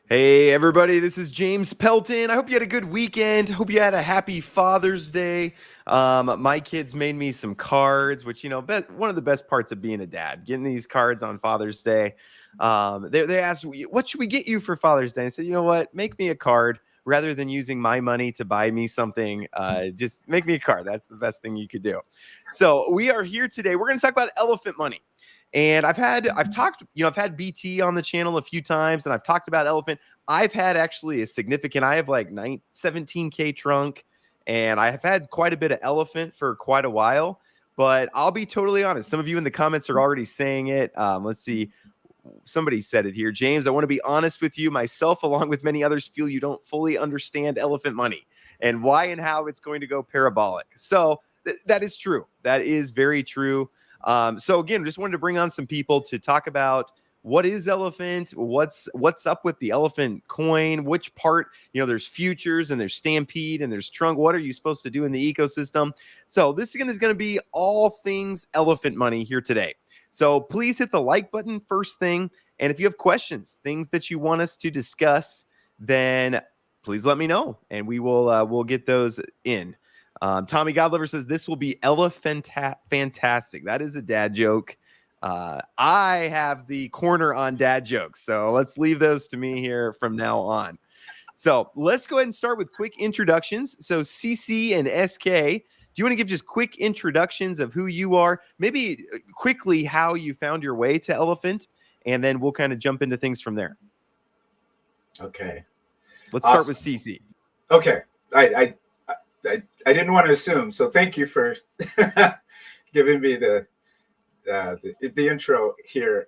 Hey, everybody, this is James Pelton. I hope you had a good weekend. Hope you had a happy Father's Day. My kids made me some cards, which, one of the best parts of being a dad, getting these cards on Father's Day. They asked, what should we get you for Father's Day? I said, you know what? Make me a card rather than using my money to buy me something. Just make me a card. That's the best thing you could do. So we are here today. We're going to talk about elephant money. And I've had BT on the channel a few times, and I've talked about elephant. I've had actually I have like 17K trunk, and I have had quite a bit of elephant for quite a while. But I'll be totally honest. Some of you in the comments are already saying it. Let's see. Somebody said it here. James, I want to be honest with you. Myself, along with many others, feel you don't fully understand elephant money and why and how it's going to go parabolic. So that is true. That is very true. So again, just wanted to bring on some people to talk about what is elephant, what's up with the elephant coin, which part, there's futures and there's Stampede and there's trunk. What are you supposed to do in the ecosystem? So this is going to be all things elephant money here today. So please hit the like button first thing. And if you have questions, things that you want us to discuss, then please let me know and we'll get those in. Tommy Godlover says this will be fantastic. That is a dad joke. I have the corner on dad jokes, so let's leave those to me here from now on. So let's go ahead and start with quick introductions. So CC and SK, do you want to give just quick introductions of who you are? Maybe quickly how you found your way to elephant, and then we'll kind of jump into things from there. Okay. Let's start with CC. Okay. I didn't want to assume, so thank you for giving me the intro here.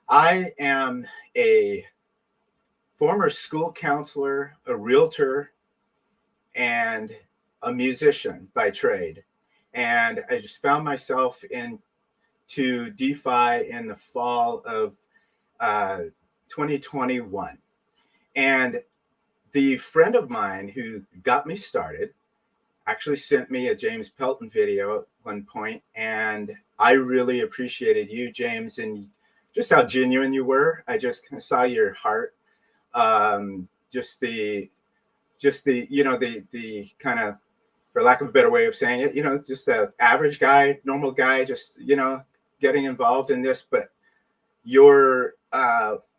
I am a former school counselor, a realtor, and a musician by trade. And I just found myself into DeFi in the fall of 2021. And the friend of mine who got me started actually sent me a James Pelton video at one point, and I really appreciated you, James, and just how genuine you were. I just kind of saw your heart, just the kind of, for lack of a better way of saying it, just the average guy, normal guy, just getting involved in this, but you're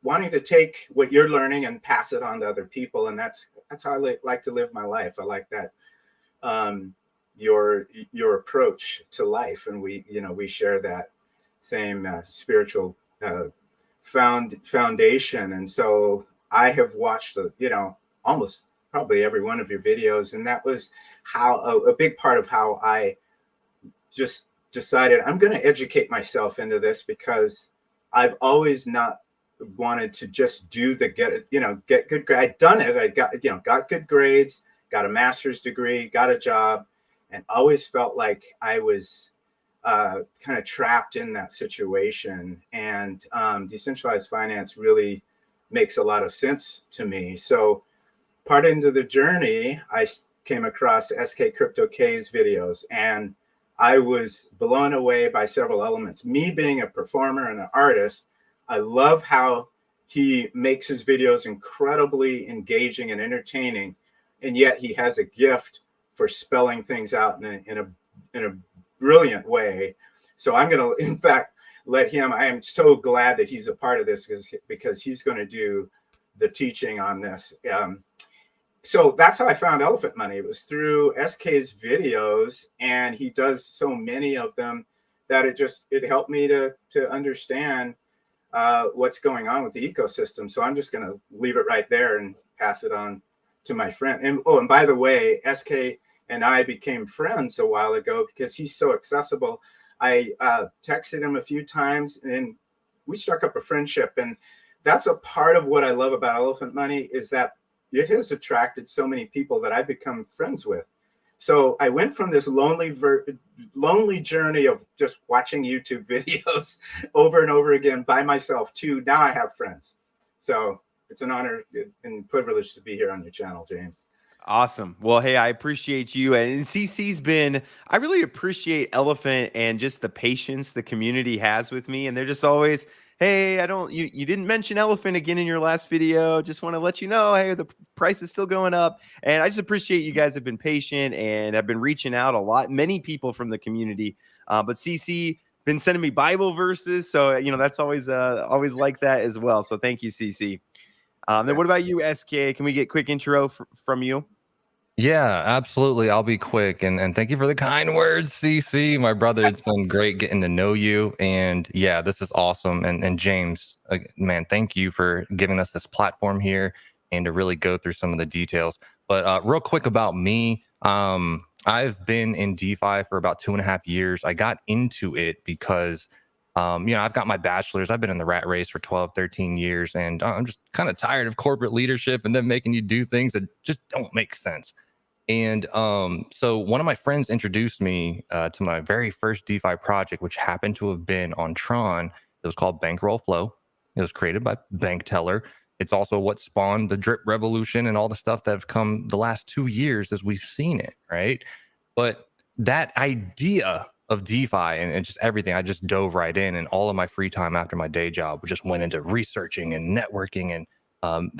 wanting to take what you're learning and pass it on to other people, and that's how I like to live my life. I like that. Your approach to life, and we share that same spiritual foundation. And so I have watched almost probably every one of your videos, and that was how a big part of how I just decided I'm going to educate myself into this, because I've always not wanted to just do the get good grade. I'd done it. I got good grades, got a master's degree, got a job, and always felt like I was kind of trapped in that situation. And decentralized finance really makes a lot of sense to me. So part into the journey, I came across SKCryptoK's videos, and I was blown away by several elements. Me being a performer and an artist, I love how he makes his videos incredibly engaging and entertaining, and yet he has a gift for spelling things out in a brilliant way. So I'm going to, in fact, let him. I am so glad that he's a part of this, because he's going to do the teaching on this. So that's how I found elephant money. It was through SK's videos, and he does so many of them that it helped me to understand what's going on with the ecosystem. So I'm just going to leave it right there and pass it on to my friend. And by the way, SK and I became friends a while ago because he's so accessible. I texted him a few times, and we struck up a friendship. And that's a part of what I love about elephant money, is that it has attracted so many people that I've become friends with. So I went from this lonely journey of just watching YouTube videos over and over again by myself to now I have friends. So it's an honor and privilege to be here on your channel, James. Awesome. Well, hey, I appreciate you. And I really appreciate Elephant and just the patience the community has with me. And they're just always, hey, I don't, you didn't mention elephant again in your last video. Just want to let you know, hey, the price is still going up. And I just appreciate you guys have been patient and have been reaching out a lot. Many people from the community, but CC been sending me Bible verses. So, that's always like that as well. So thank you, CC. Then what about you, SK? Can we get a quick intro from you? Yeah, absolutely. I'll be quick. And thank you for the kind words, CC. My brother, it's been great getting to know you. And yeah, this is awesome. And James, man, thank you for giving us this platform here and to really go through some of the details. But real quick about me, I've been in DeFi for about 2.5 years. I got into it because I've got my bachelor's. I've been in the rat race for 12, 13 years, and I'm just kind of tired of corporate leadership and them making you do things that just don't make sense. And so one of my friends introduced me to my very first DeFi project, which happened to have been on Tron. It was called Bankroll Flow. It was created by Bank Teller. It's also what spawned the drip revolution and all the stuff that have come the last 2 years as we've seen it, right? But that idea of DeFi and just everything, I just dove right in, and all of my free time after my day job just went into researching and networking and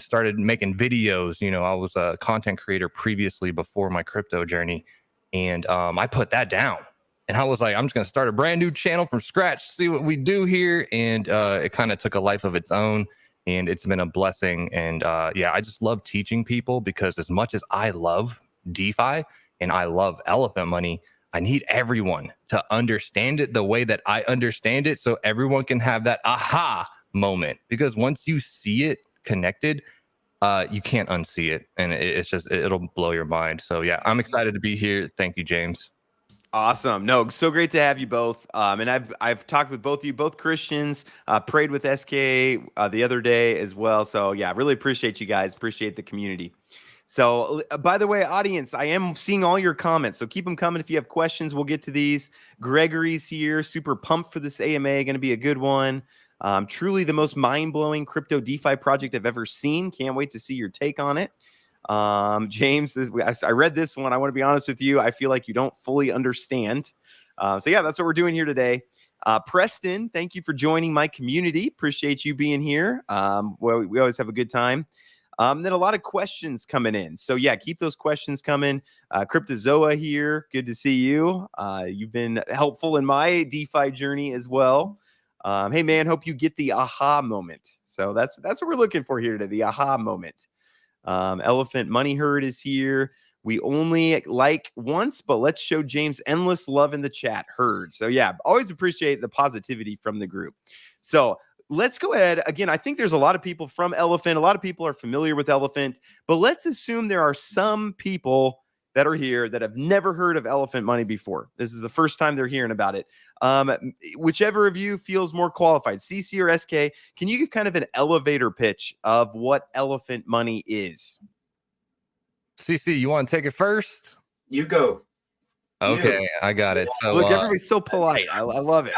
started making videos. I was a content creator previously before my crypto journey, and I put that down. And I was like, I'm just going to start a brand new channel from scratch, see what we do here. And it kind of took a life of its own, and it's been a blessing. And I just love teaching people, because as much as I love DeFi and I love elephant money, I need everyone to understand it the way that I understand it, so everyone can have that aha moment. Because once you see it connected, you can't unsee it, and it'll blow your mind. So yeah, I'm excited to be here. Thank you, James. Awesome. No, so great to have you both. And I've talked with both of you, both Christians, prayed with SK the other day as well. So yeah, really appreciate you guys. Appreciate the community. So by the way, audience, I am seeing all your comments. So keep them coming. If you have questions, we'll get to these. Gregory's here. Super pumped for this AMA. Going to be a good one. Truly the most mind-blowing crypto DeFi project I've ever seen. Can't wait to see your take on it. James, I read this one. I want to be honest with you. I feel like you don't fully understand. So yeah, that's what we're doing here today. Preston, thank you for joining my community. Appreciate you being here. We always have a good time. Then a lot of questions coming in. So yeah, keep those questions coming. Cryptozoa here. Good to see you. You've been helpful in my DeFi journey as well. Hey man, hope you get the aha moment. So that's what we're looking for here today, the aha moment. Elephant Money Herd is here. We only like once, but let's show James endless love in the chat. Herd. So yeah, always appreciate the positivity from the group. So let's go ahead. Again, I think there's a lot of people from Elephant. A lot of people are familiar with Elephant, but let's assume there are some people that are here that have never heard of Elephant Money before. This is the first time they're hearing about it. Whichever of you feels more qualified, CC or SK, can you give kind of an elevator pitch of what Elephant Money is? CC, you want to take it first? You go. Okay, I got it. So look, everybody's so polite. I love it.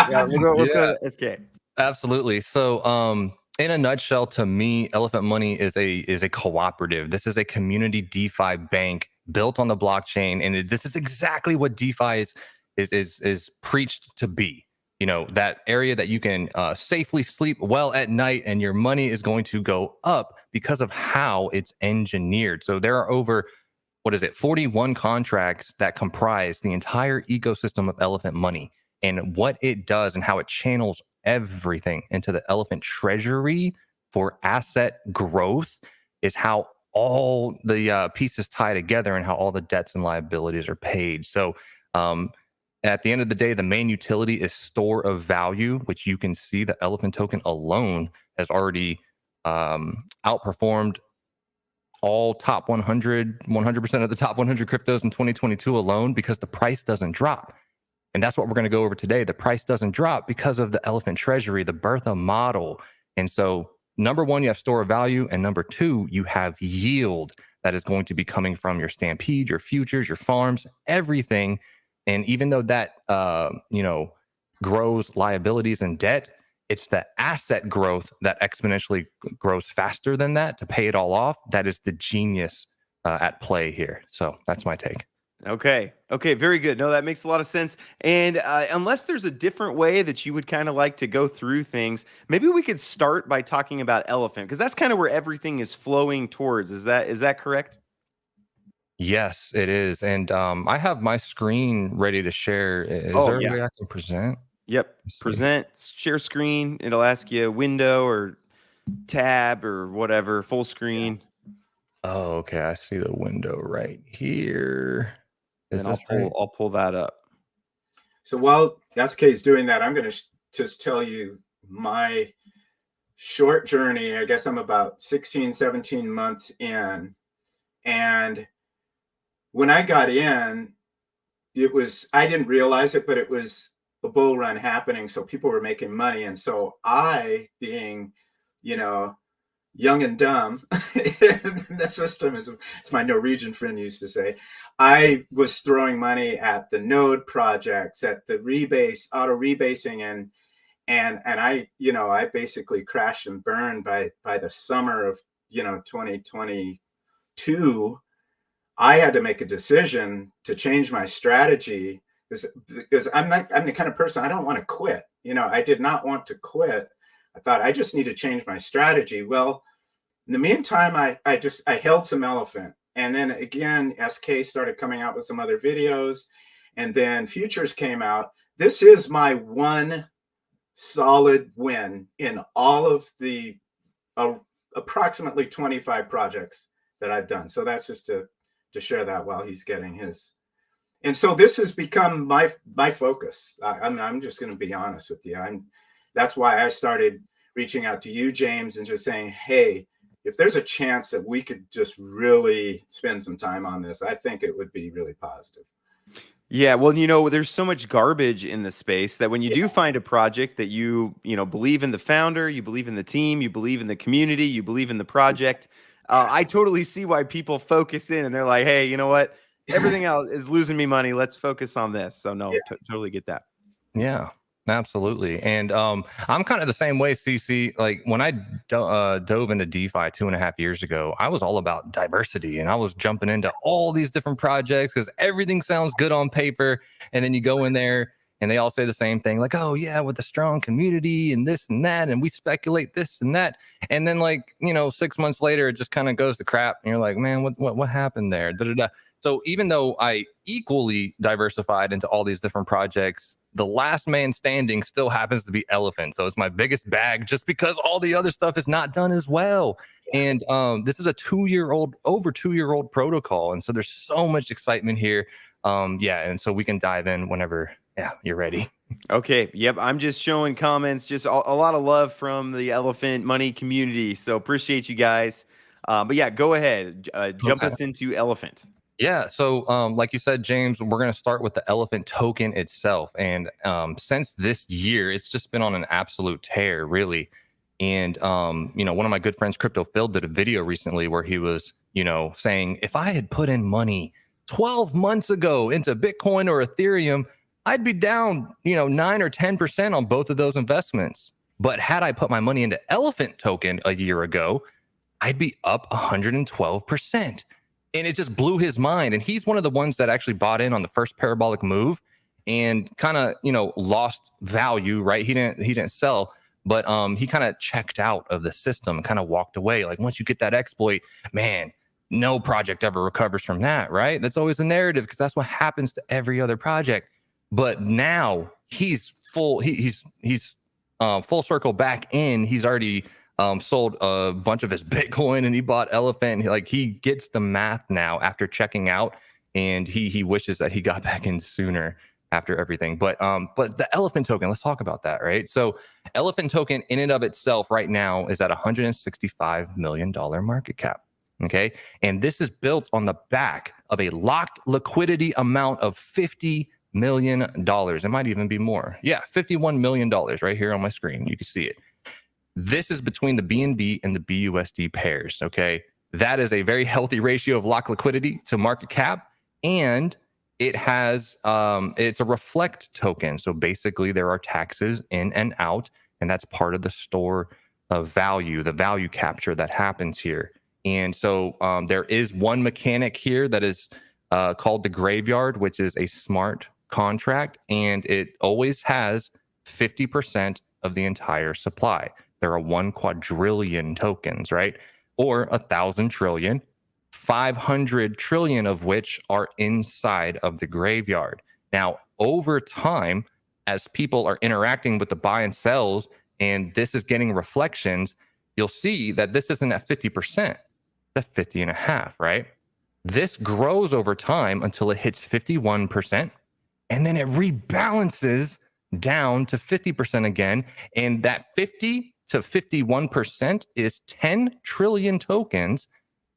Yeah, we'll go to SK. Absolutely. So, in a nutshell, to me, Elephant Money is a cooperative. This is a community DeFi bank built on the blockchain, and this is exactly what DeFi is preached to be. That area that you can safely sleep well at night, and your money is going to go up because of how it's engineered. So there are over 41 contracts that comprise the entire ecosystem of Elephant Money, and what it does and how it channels everything into the Elephant Treasury for asset growth is how all the pieces tie together and how all the debts and liabilities are paid. So at the end of the day, the main utility is store of value, which you can see the Elephant token alone has already outperformed all top 100% of the top 100 cryptos in 2022 alone, because the price doesn't drop. And that's what we're going to go over today. The price doesn't drop because of the Elephant Treasury, the Bertha model. And so number one, you have store of value. And number two, you have yield that is going to be coming from your Stampede, your futures, your farms, everything. And even though that, grows liabilities and debt, it's the asset growth that exponentially grows faster than that to pay it all off. That is the genius at play here. So that's my take. Okay. Okay. Very good. No, that makes a lot of sense. And unless there's a different way that you would kind of like to go through things, maybe we could start by talking about elephant because that's kind of where everything is flowing towards. Is that correct? Yes, it is. And I have my screen ready to share. Is Oh there a yeah. way I can present? Yep. Let's see. Present, share screen. It'll ask you window or tab or whatever, full Yeah. screen. Oh, okay. I see the window right here. And Is then this right? I'll pull that up. So while SK is doing that, I'm going to just tell you my short journey. I guess I'm about 16, 17 months in. And when I got in, I didn't realize it, but it was a bull run happening. So people were making money. And so I, being, you know, young and dumb in the system, as my Norwegian friend used to say, I was throwing money at the node projects, at the auto rebasing, and I basically crashed and burned by the summer of 2022. I had to make a decision to change my strategy because I'm the kind of person, I don't want to quit. I did not want to quit. I thought I just need to change my strategy. Well, in the meantime, I held some elephant, and then again, SK started coming out with some other videos, and then futures came out. This is my one solid win in all of the approximately 25 projects that I've done. So that's just to share that while he's getting his. And so this has become my focus. I'm just going to be honest with you. That's why I started reaching out to you, James, and just saying, hey, if there's a chance that we could just really spend some time on this, I think it would be really positive. Yeah, well, there's so much garbage in the space that when you do find a project that you believe in the founder, you believe in the team, you believe in the community, you believe in the project, I totally see why people focus in and they're like, hey, you know what? Everything else is losing me money. Let's focus on this. So no, totally get that. Yeah, absolutely. And I'm kind of the same way, CC. Like when I dove into DeFi 2.5 years ago, I was all about diversity and I was jumping into all these different projects because everything sounds good on paper. And then you go in there and they all say the same thing, like, oh yeah, with a strong community and this and that, and we speculate this and that. And then 6 months later, it just kind of goes to crap. And you're like, man, what happened there? Da-da-da. So even though I equally diversified into all these different projects, the last man standing still happens to be elephant. So it's my biggest bag just because all the other stuff is not done as well. And this is a over 2-year-old protocol. And so there's so much excitement here. And so we can dive in whenever you're ready. Okay. Yep. I'm just showing comments, just a lot of love from the elephant money community. So appreciate you guys. But yeah, go ahead. Jump us into elephant. Yeah. So like you said, James, we're going to start with the elephant token itself. And since this year, it's just been on an absolute tear, really. And, one of my good friends, Crypto Phil, did a video recently where he was, saying, if I had put in money 12 months ago into Bitcoin or Ethereum, I'd be down, 9 or 10% on both of those investments. But had I put my money into elephant token a year ago, I'd be up 112%. And it just blew his mind. And he's one of the ones that actually bought in on the first parabolic move and kind of, lost value, right? He didn't sell, but he kind of checked out of the system and kind of walked away. Like once you get that exploit, man, no project ever recovers from that, right? That's always the narrative because that's what happens to every other project. But now he's full circle back in. He's already sold a bunch of his Bitcoin and he bought elephant. He gets the math now after checking out, and he wishes that he got back in sooner after everything. But the elephant token, let's talk about that, right? So elephant token in and of itself right now is at $165 million market cap. Okay. And this is built on the back of a locked liquidity amount of $50 million. It might even be more. Yeah, $51 million right here on my screen. You can see it. This is between the BNB and the BUSD pairs, okay? That is a very healthy ratio of lock liquidity to market cap, and it has, it's a reflect token. So basically there are taxes in and out, and that's part of the store of value, the value capture that happens here. And so there is one mechanic here that is called the graveyard, which is a smart contract, and it always has 50% of the entire supply. There are 1 quadrillion tokens, right? Or 1,000 trillion, 500 trillion of which are inside of the graveyard. Now, over time, as people are interacting with the buy and sells, and this is getting reflections, you'll see that this isn't at 50%, that's 50.5, right? This grows over time until it hits 51%, and then it rebalances down to 50% again. And that 50 to 51% is 10 trillion tokens,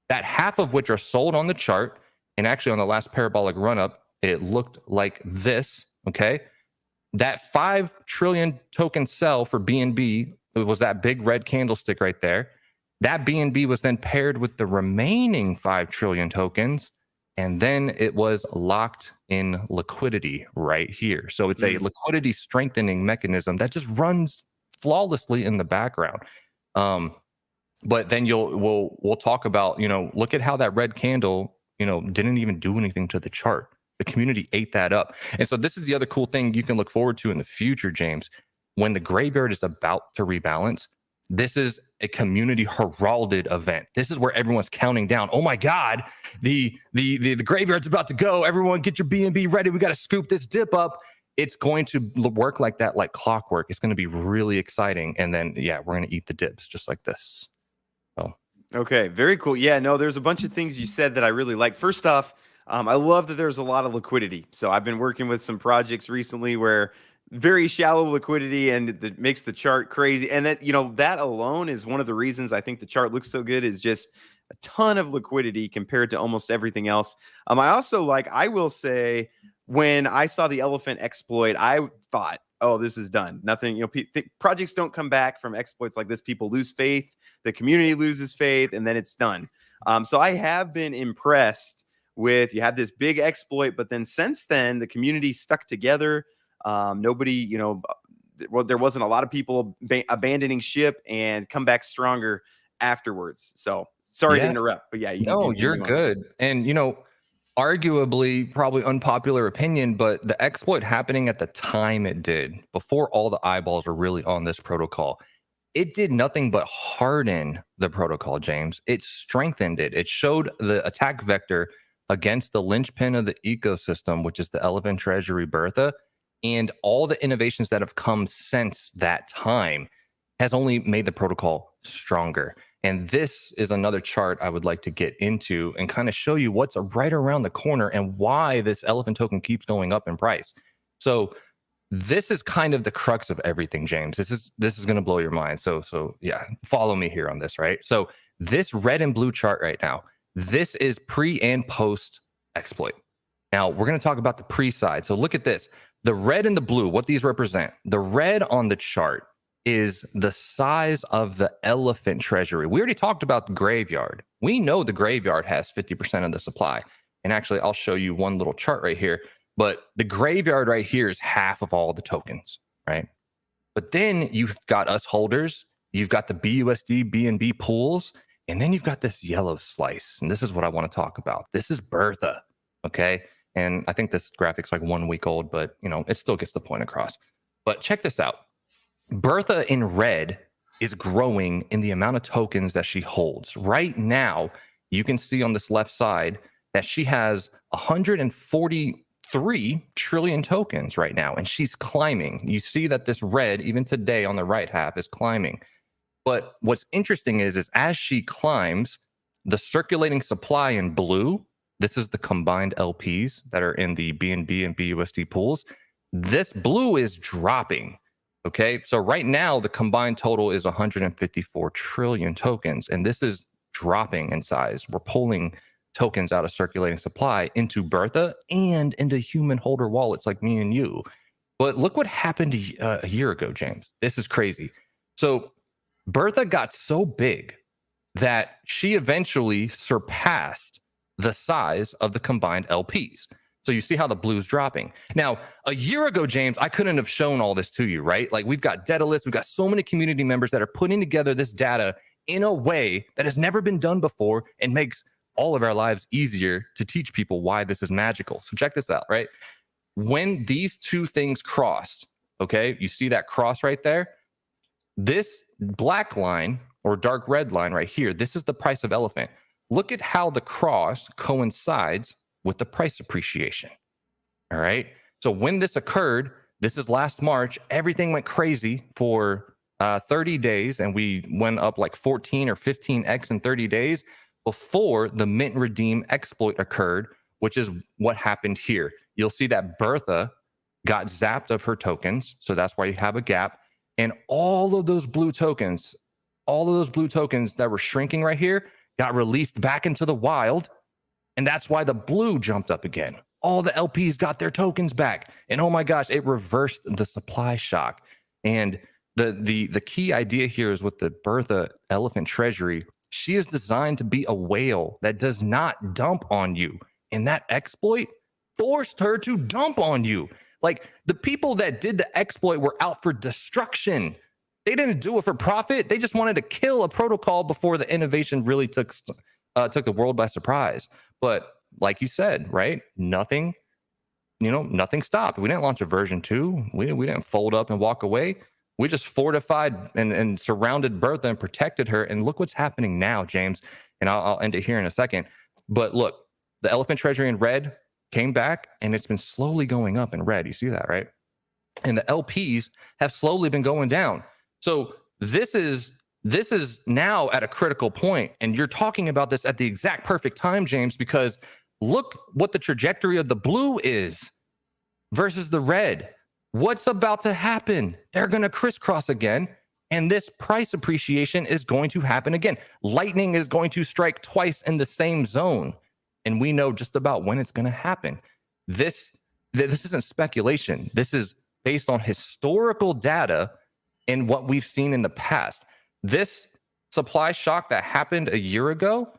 that half of which are sold on the chart. And actually, on the last parabolic run up, it looked like this. Okay. That 5 trillion token sell for BNB, it was that big red candlestick right there. That BNB was then paired with the remaining 5 trillion tokens, and then it was locked in liquidity right here. So it's a liquidity strengthening mechanism that just runs flawlessly in the background. But then we'll talk about, look at how that red candle, didn't even do anything to the chart. The community ate that up. And so this is the other cool thing you can look forward to in the future, James. When the graveyard is about to rebalance, this is a community heralded event. This is where everyone's counting down. Oh my God, the graveyard's about to go. Everyone get your BNB ready. We got to scoop this dip up. It's going to work like that, like clockwork. It's going to be really exciting. And then, we're going to eat the dips just like this. So. Okay, very cool. Yeah, no, there's a bunch of things you said that I really like. First off, I love that there's a lot of liquidity. So I've been working with some projects recently where very shallow liquidity, and that makes the chart crazy. And that, that alone is one of the reasons I think the chart looks so good, is just a ton of liquidity compared to almost everything else. I also I will say, when I saw the elephant exploit, I thought, oh, this is done. Nothing, projects don't come back from exploits like this. People lose faith, the community loses faith, and then it's done. So I have been impressed with, you had this big exploit, but then since then, the community stuck together. Nobody, there wasn't a lot of people abandoning ship and come back stronger afterwards. So sorry to interrupt, but you're good. And, arguably, probably unpopular opinion, but the exploit happening at the time it did, before all the eyeballs were really on this protocol, it did nothing but harden the protocol, James. It strengthened it. It showed the attack vector against the linchpin of the ecosystem, which is the elephant treasury Bertha. And all the innovations that have come since that time has only made the protocol stronger. And this is another chart I would like to get into and kind of show you what's right around the corner and why this elephant token keeps going up in price. So this is kind of the crux of everything, James. This is going to blow your mind. So follow me here on this, right? So this red and blue chart right now, this is pre and post exploit. Now we're going to talk about the pre side. So look at this. The red and the blue, what these represent. The red on the chart is the size of the elephant treasury. We already talked about the graveyard. We know the graveyard has 50% of the supply. And actually, I'll show you one little chart right here. But the graveyard right here is half of all the tokens, right? But then you've got us holders. You've got the BUSD, BNB pools. And then you've got this yellow slice. And this is what I want to talk about. This is Bertha, okay? And I think this graphic's like 1 week old, but it still gets the point across. But check this out. Bertha in red is growing in the amount of tokens that she holds. Right now, you can see on this left side that she has 143 trillion tokens right now, and she's climbing. You see that this red, even today on the right half, is climbing. But what's interesting is as she climbs, the circulating supply in blue, this is the combined LPs that are in the BNB and BUSD pools. This blue is dropping. Okay, so right now the combined total is 154 trillion tokens, and this is dropping in size. We're pulling tokens out of circulating supply into Bertha and into human holder wallets like me and you. But look what happened a year ago, James. This is crazy. So Bertha got so big that she eventually surpassed the size of the combined LPs. So you see how the blue's dropping. Now, a year ago, James, I couldn't have shown all this to you, right? Like we've got Daedalus, we've got so many community members that are putting together this data in a way that has never been done before and makes all of our lives easier to teach people why this is magical. So check this out, right? When these two things crossed, okay, you see that cross right there? This black line or dark red line right here, this is the price of elephant. Look at how the cross coincides with the price appreciation. All right. So when this occurred, this is last March, everything went crazy for 30 days, and we went up like 14 or 15x in 30 days before the mint redeem exploit occurred, which is what happened here. You'll see that Bertha got zapped of her tokens. So that's why you have a gap. And all of those blue tokens that were shrinking right here got released back into the wild. And that's why the blue jumped up again. All the LPs got their tokens back. And oh my gosh, it reversed the supply shock. And the key idea here is with the Bertha elephant treasury, she is designed to be a whale that does not dump on you. And that exploit forced her to dump on you. Like, the people that did the exploit were out for destruction. They didn't do it for profit. They just wanted to kill a protocol before the innovation really took the world by surprise. But like you said, right? Nothing stopped. We didn't launch a version 2. We didn't fold up and walk away. We just fortified and surrounded Bertha and protected her. And look what's happening now, James. And I'll end it here in a second. But look, the elephant treasury in red came back, and it's been slowly going up in red. You see that, right? And the LPs have slowly been going down. So this is now at a critical point. And you're talking about this at the exact perfect time, James, because look what the trajectory of the blue is versus the red. What's about to happen? They're going to crisscross again. And this price appreciation is going to happen again. Lightning is going to strike twice in the same zone. And we know just about when it's going to happen. This isn't speculation. This is based on historical data and what we've seen in the past. This supply shock that happened a year ago,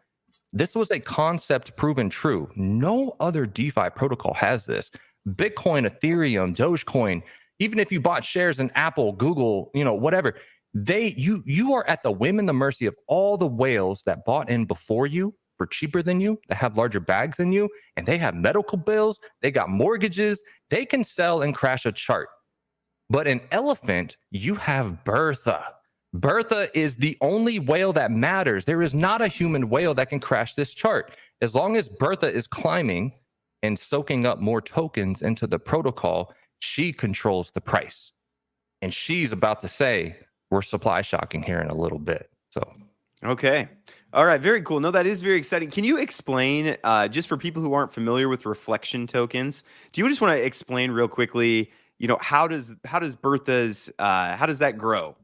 this was a concept proven true. No other DeFi protocol has this. Bitcoin, Ethereum, Dogecoin, even if you bought shares in Apple, Google, whatever, you are at the whim and the mercy of all the whales that bought in before you for cheaper than you, that have larger bags than you, and they have medical bills, they got mortgages, they can sell and crash a chart. But in elephant, you have Bertha. Bertha is the only whale that matters. There is not a human whale that can crash this chart. As long as Bertha is climbing and soaking up more tokens into the protocol, she controls the price. And she's about to say, we're supply shocking here in a little bit. So, okay. All right. Very cool. No, that is very exciting. Can you explain, just for people who aren't familiar with reflection tokens, do you just want to explain real quickly, how does Bertha's, how does that grow?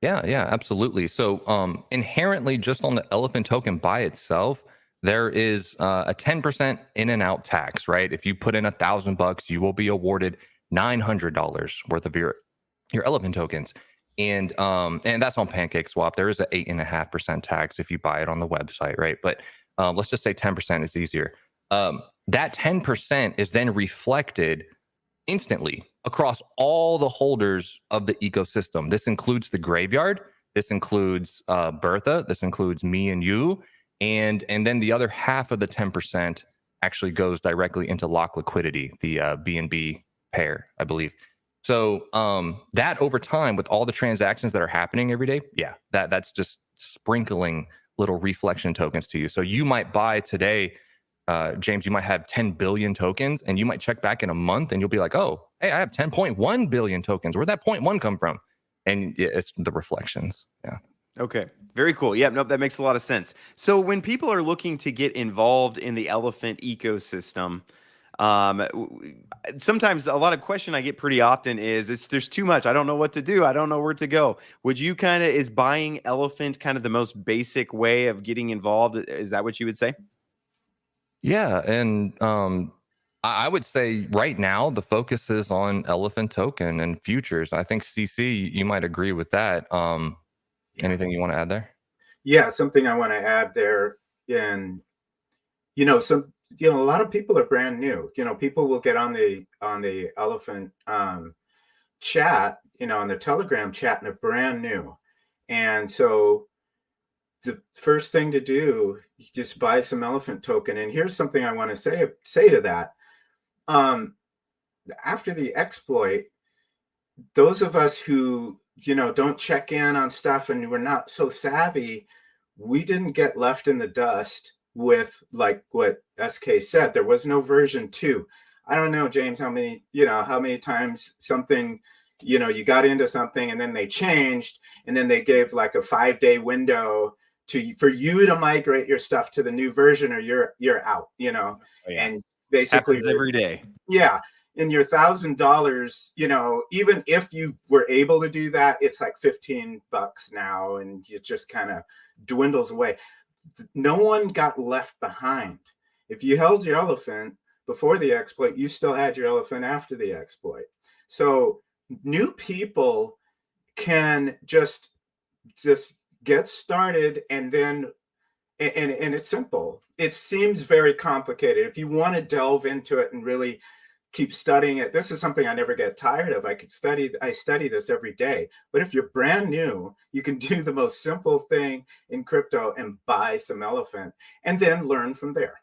Yeah, absolutely. So inherently, just on the elephant token by itself, there is a 10% in and out tax, right? If you put in $1,000, you will be awarded $900 worth of your elephant tokens. And that's on PancakeSwap. There is an 8.5% tax if you buy it on the website, right? But let's just say 10% is easier. That 10% is then reflected instantly across all the holders of the ecosystem. This includes the graveyard. This includes Bertha. This includes me and you. And then the other half of the 10% actually goes directly into lock liquidity, the BNB pair, I believe. So that over time, with all the transactions that are happening every day, that's just sprinkling little reflection tokens to you. So you might buy today, James, you might have 10 billion tokens, and you might check back in a month and you'll be like, oh, hey, I have 10.1 billion tokens. Where'd that 0.1 come from? And it's the reflections. Yeah. Okay. Very cool. Yeah, nope, that makes a lot of sense. So when people are looking to get involved in the elephant ecosystem, sometimes a lot of question I get pretty often is there's too much. I don't know what to do. I don't know where to go. Would you is buying elephant kind of the most basic way of getting involved? Is that what you would say? Yeah. And I would say right now the focus is on elephant token and futures. I think CC, you might agree with that. Anything you want to add there? Yeah, something I want to add there. And a lot of people are brand new. People will get on the elephant chat, on the Telegram chat, and they're brand new. And so the first thing to do, you just buy some elephant token. And here's something I want to say to that. After the exploit, those of us who, don't check in on stuff and we're not so savvy, we didn't get left in the dust with, like what SK said. There was no version 2. I don't know, James, how many times something, you got into something and then they changed, and then they gave like a 5-day window for you to migrate your stuff to the new version, or you're out, Oh, yeah. and basically Happens every day. yeah. And your $1,000, even if you were able to do that, it's like $15 now, and it just kind of dwindles away. No one got left behind. If you held your elephant before the exploit, you still had your elephant after the exploit. So new people can just get started, and then and it's simple. It seems very complicated. If you want to delve into it and really keep studying it, this is something I never get tired of. I study this every day. But if you're brand new, you can do the most simple thing in crypto and buy some elephant, and then learn from there.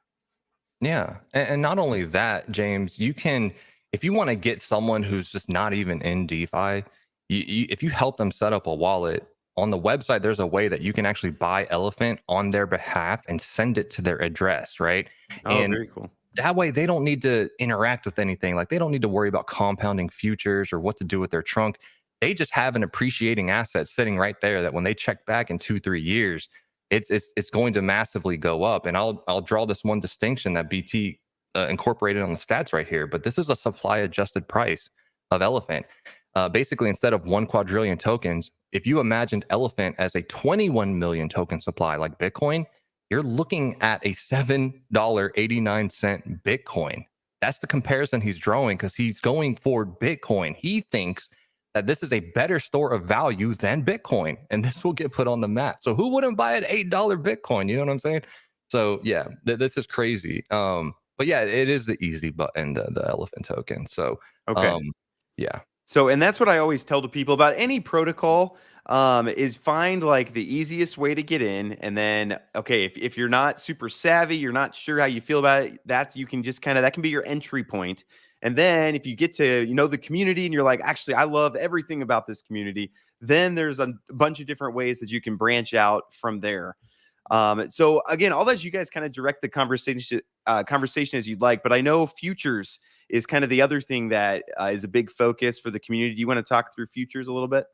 Yeah. And not only that, James, you can, if you want to get someone who's just not even in DeFi, if you help them set up a wallet on the website, there's a way that you can actually buy elephant on their behalf and send it to their address, right? Oh, And very cool. that way they don't need to interact with anything. Like, they don't need to worry about compounding futures or what to do with their trunk. They just have an appreciating asset sitting right there that when they check back in 2-3 years, it's going to massively go up. And I'll draw this one distinction that BT incorporated on the stats right here, but this is a supply adjusted price of elephant. Basically, instead of 1 quadrillion tokens, if you imagined elephant as a 21 million token supply like Bitcoin, you're looking at a $7.89 Bitcoin. That's the comparison he's drawing, because he's going for Bitcoin. He thinks that this is a better store of value than Bitcoin, and this will get put on the map. So who wouldn't buy an $8 Bitcoin? You know what I'm saying? So yeah, this is crazy. But yeah, it is the easy button, the elephant token. So Okay. Yeah. So, and that's what I always tell to people about any protocol, is find like the easiest way to get in. And then, okay, if you're not super savvy, you're not sure how you feel about it, you can just that can be your entry point. And then if you get to, the community, and you're like, actually, I love everything about this community, then there's a bunch of different ways that you can branch out from there. So again, I'll let you guys kind of direct the conversation as you'd like, but I know futures is kind of the other thing that is a big focus for the community. Do you want to talk through futures a little bit?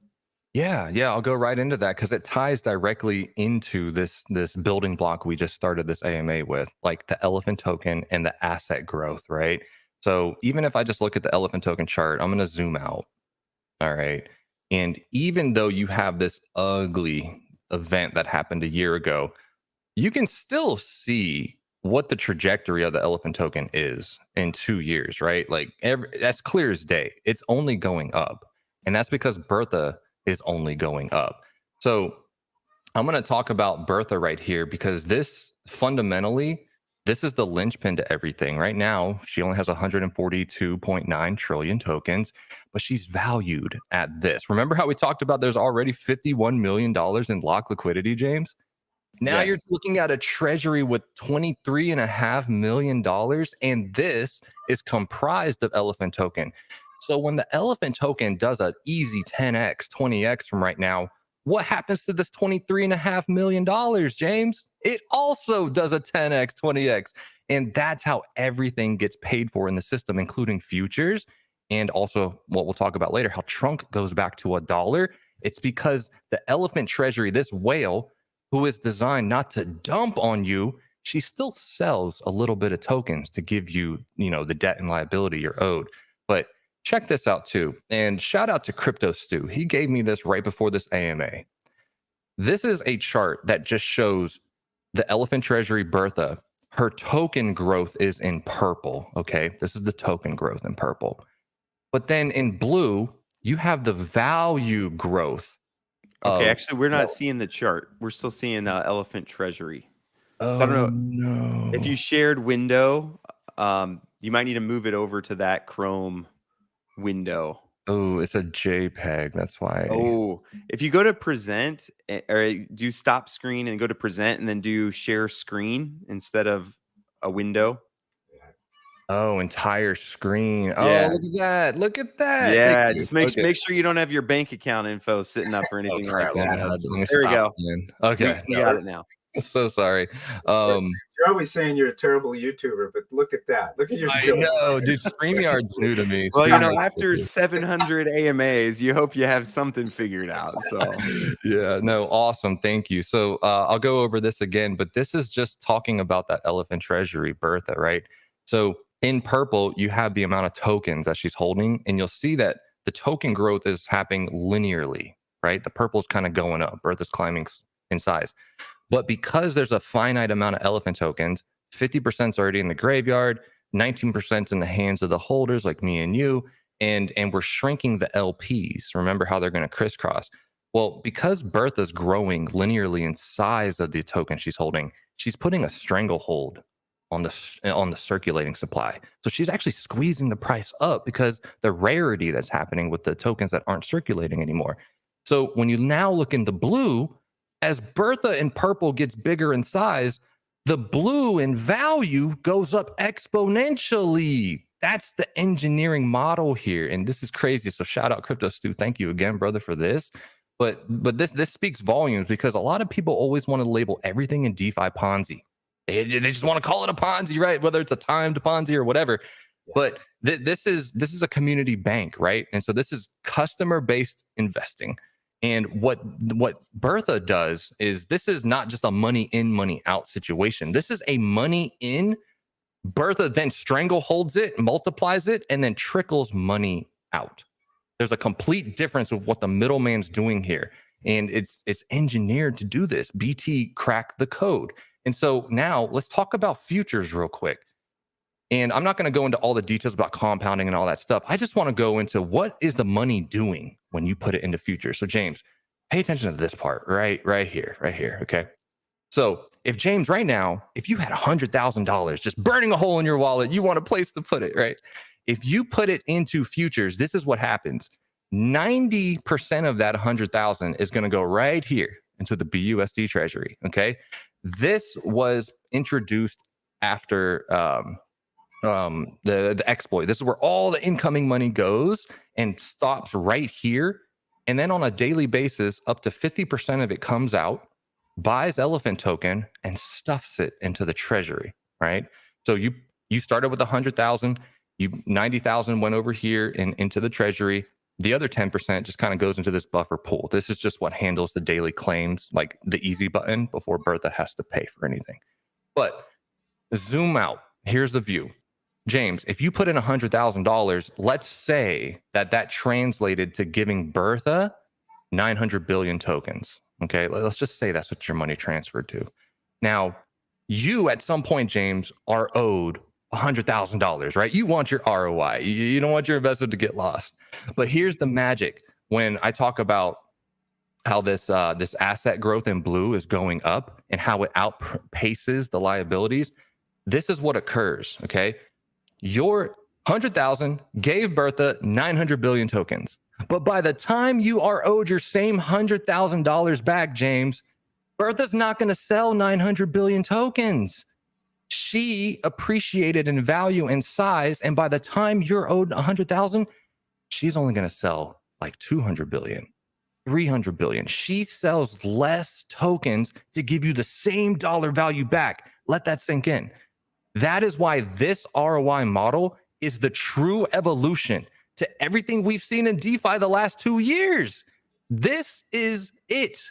Yeah, I'll go right into that, because it ties directly into this building block we just started this AMA with, like the elephant token and the asset growth, right? So even if I just look at the elephant token chart, I'm going to zoom out. All right. And even though you have this ugly event that happened a year ago, you can still see what the trajectory of the elephant token is in 2 years, right? Like, that's clear as day. It's only going up. And that's because Bertha is only going up. So I'm going to talk about Bertha right here, because this is the linchpin to everything. Right now, she only has 142.9 trillion tokens, but she's valued at this. Remember how we talked about there's already $51 million in locked liquidity, James? Now you're Yes. looking at a treasury with $23.5 million, and this is comprised of elephant token. So when the elephant token does an easy 10x, 20x from right now, what happens to this $23.5 million, James? It also does a 10x, 20x. And that's how everything gets paid for in the system, including futures. And also what we'll talk about later, how trunk goes back to $1. It's because the elephant treasury, this whale, who is designed not to dump on you, she still sells a little bit of tokens to give you, the debt and liability you're owed. But check this out too. And shout out to Crypto Stu. He gave me this right before this AMA. This is a chart that just shows the elephant treasury Bertha. Her token growth is in purple. Okay. This is the token growth in purple. But then in blue, you have the value growth. Okay. Actually, we're not seeing the chart. We're still seeing elephant treasury. So I don't know No. if you shared window, you might need to move it over to that Chrome window. Oh, it's a JPEG. That's why. Oh, if you go to present or do stop screen and go to present and then do share screen instead of a window. Oh, entire screen. Yeah. Oh, look at that. Look at that. Thank Yeah, you. just make Okay. sure you don't have your bank account info sitting up or Oh anything like crap. Let me, that. let me There we stop go. again. Okay. You No, got it now. so sorry. You're always saying you're a terrible YouTuber, but look at that. Look at your I skills. know, dude. StreamYard's new to me. Well, StreamYard's after new. 700 AMAs, you hope you have something figured out. So Yeah, no, awesome. Thank you. So I'll go over this again, but this is just talking about that elephant treasury, Bertha, right? So in purple, you have the amount of tokens that she's holding, and you'll see that the token growth is happening linearly, right? The purple's kind of going up, Bertha's climbing in size. But because there's a finite amount of elephant tokens, 50% is already in the graveyard, 19% in the hands of the holders like me and you, and we're shrinking the LPs. Remember how they're going to crisscross. Well, because Bertha's growing linearly in size of the token she's holding, she's putting a stranglehold on the circulating supply. So she's actually squeezing the price up because the rarity that's happening with the tokens that aren't circulating anymore. So when you now look into blue, as Bertha in purple gets bigger in size, the blue in value goes up exponentially. That's the engineering model here. And this is crazy. So shout out Crypto Stu. Thank you again, brother, for this. But this speaks volumes because a lot of people always want to label everything in DeFi Ponzi. They just want to call it a Ponzi, right? Whether it's a timed Ponzi or whatever. Yeah. But this is a community bank, right? And so this is customer-based investing. And what Bertha does is this is not just a money in, money out situation. This is a money in. Bertha then strangleholds it, multiplies it, and then trickles money out. There's a complete difference with what the middleman's doing here. And it's engineered to do this. BT cracked the code. And so now let's talk about futures real quick. And I'm not going to go into all the details about compounding and all that stuff. I just want to go into what is the money doing when you put it into futures. So James, pay attention to this part right here. Okay. So if James right now, if you had $100,000 just burning a hole in your wallet, you want a place to put it, right? If you put it into futures, this is what happens. 90% of that 100,000 is going to go right here into the BUSD treasury. Okay. This was introduced after the exploit. This is where all the incoming money goes and stops right here. And then on a daily basis, up to 50% of it comes out, buys elephant token, and stuffs it into the treasury, right? So you started with 100,000, 90,000 went over here and into the treasury. The other 10% just kind of goes into this buffer pool. This is just what handles the daily claims, like the easy button before Bertha has to pay for anything. But zoom out. Here's the view. James, if you put in $100,000, let's say that translated to giving Bertha 900 billion tokens. Okay, let's just say that's what your money transferred to. Now, you at some point, James, are owed $100,000, right? You want your ROI. You don't want your investment to get lost. But here's the magic. When I talk about how this asset growth in blue is going up and how it outpaces the liabilities, this is what occurs, okay? Your 100,000 gave Bertha 900 billion tokens. But by the time you are owed your same $100,000 back, James, Bertha's not going to sell 900 billion tokens. She appreciated in value and size. And by the time you're owed 100,000, she's only going to sell like 200 billion, 300 billion. She sells less tokens to give you the same dollar value back. Let that sink in. That is why this ROI model is the true evolution to everything we've seen in DeFi the last 2 years. This is it.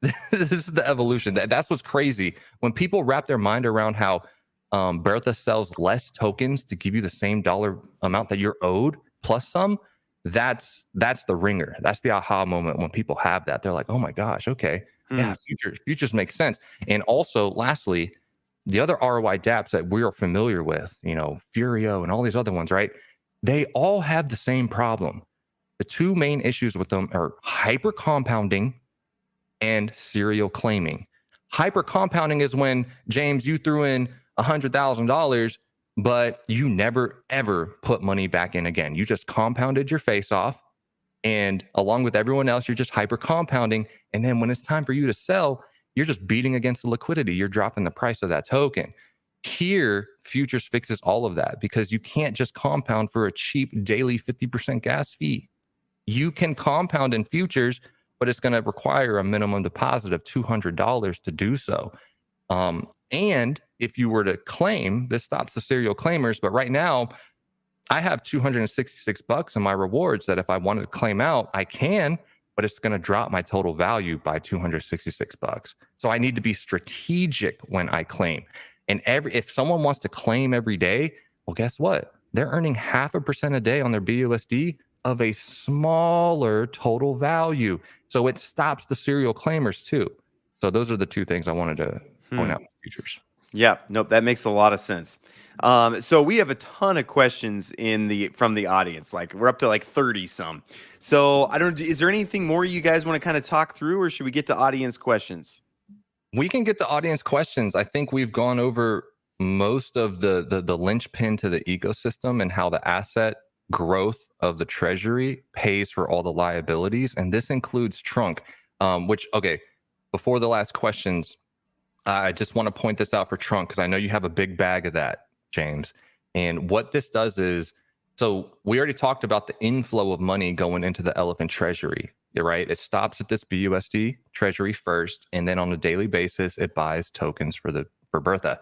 This is the evolution. That's what's crazy. When people wrap their mind around how Bertha sells less tokens to give you the same dollar amount that you're owed plus some, that's the ringer. That's the aha moment when people have that. They're like, oh my gosh, okay. Yeah, futures make sense. And also, lastly, the other ROI dApps that we are familiar with, Furio and all these other ones, right? They all have the same problem. The two main issues with them are hyper compounding and serial claiming. Hyper compounding is when, James, you threw in $100,000, but you never, ever put money back in again. You just compounded your face off, And along with everyone else, you're just hyper compounding. And then when it's time for you to sell, you're just beating against the liquidity. You're dropping the price of that token. Here, futures fixes all of that because you can't just compound for a cheap daily 50% gas fee. You can compound in futures, but it's going to require a minimum deposit of $200 to do so. And if you were to claim, this stops the serial claimers. But right now, I have $266 in my rewards that if I wanted to claim out, I can, but it's going to drop my total value by $266. So I need to be strategic when I claim. And if someone wants to claim every day, well, guess what? They're earning 0.5% a day on their BUSD of a smaller total value. So it stops the serial claimers too. So those are the two things I wanted to point out with futures. Yeah, nope, that makes a lot of sense. So we have a ton of questions from the audience. Like we're up to like 30 some. So is there anything more you guys want to kind of talk through, or should we get to audience questions? We can get to audience questions. I think we've gone over most of the linchpin to the ecosystem and how the asset growth of the treasury pays for all the liabilities. And this includes Trunk, before the last questions, I just want to point this out for Trunk because I know you have a big bag of that, James. And what this does is, so we already talked about the inflow of money going into the elephant treasury, right? It stops at this BUSD treasury first, and then on a daily basis, it buys tokens for Bertha.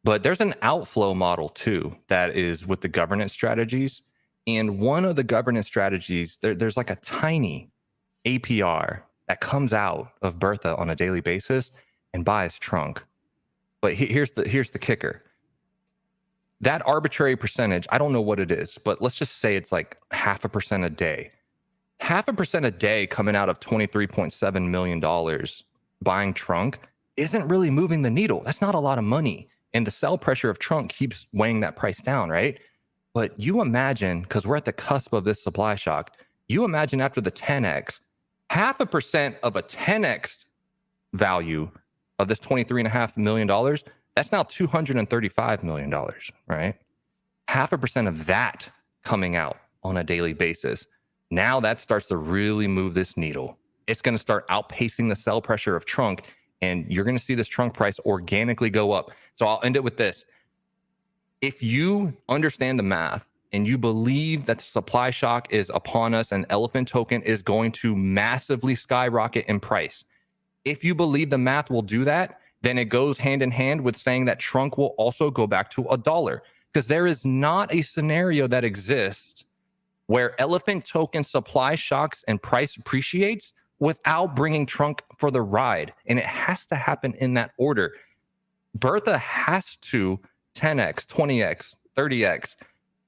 But there's an outflow model too that is with the governance strategies. And one of the governance strategies, there's like a tiny APR that comes out of Bertha on a daily basis and buys Trunk. But here's the kicker. That arbitrary percentage, I don't know what it is, but let's just say it's like 0.5% a day. 0.5% a day coming out of $23.7 million buying Trunk isn't really moving the needle. That's not a lot of money. And the sell pressure of Trunk keeps weighing that price down, right? But you imagine, because we're at the cusp of this supply shock, you imagine after the 10x, 0.5% of a 10x value of this $23.5 million, that's now $235 million, right? 0.5% of that coming out on a daily basis. Now that starts to really move this needle. It's going to start outpacing the sell pressure of Trunk, and you're going to see this Trunk price organically go up. So I'll end it with this. If you understand the math and you believe that the supply shock is upon us and Elephant token is going to massively skyrocket in price, if you believe the math will do that, then it goes hand in hand with saying that Trunk will also go back to $1, because there is not a scenario that exists where Elephant token supply shocks and price appreciates without bringing Trunk for the ride. And it has to happen in that order. Bertha has to 10x, 20x, 30x,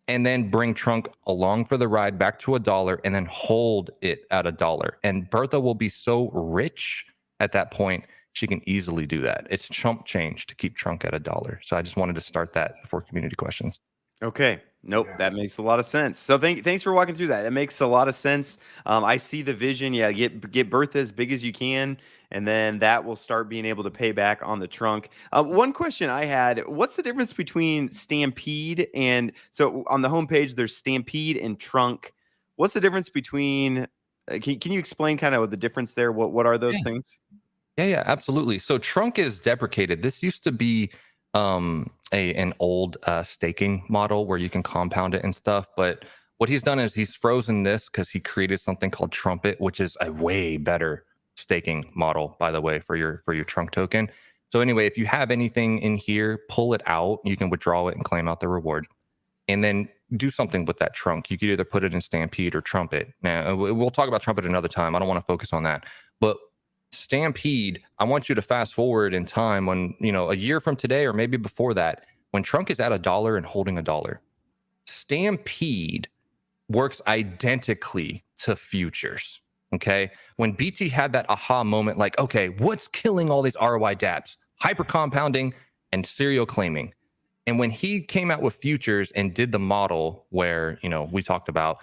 and then bring Trunk along for the ride back to $1 and then hold it at $1. And Bertha will be so rich at that point, she can easily do that. It's chump change to keep Trunk at $1. So I just wanted to start that before community questions. Okay. Nope. That makes a lot of sense. So thanks for walking through that. That makes a lot of sense. I see the vision. Yeah. Get Bertha as big as you can. And then that will start being able to pay back on the Trunk. One question I had, what's the difference between Stampede so on the homepage, there's Stampede and Trunk. What's the difference between, can you explain kind of the difference there? What are those things? Yeah, absolutely. So Trunk is deprecated. This used to be an old staking model where you can compound it and stuff. But what he's done is he's frozen this because he created something called Trumpet, which is a way better staking model, by the way, for your Trunk token. So anyway, if you have anything in here, pull it out. You can withdraw it and claim out the reward. And then do something with that Trunk. You could either put it in Stampede or Trumpet. Now, we'll talk about Trumpet another time. I don't want to focus on that. But Stampede, I want you to fast forward in time when, a year from today or maybe before that, when Trunk is at $1 and holding $1. Stampede works identically to futures. Okay. When BT had that aha moment, like, okay, what's killing all these ROI dApps? Hyper compounding and serial claiming. And when he came out with futures and did the model where, we talked about,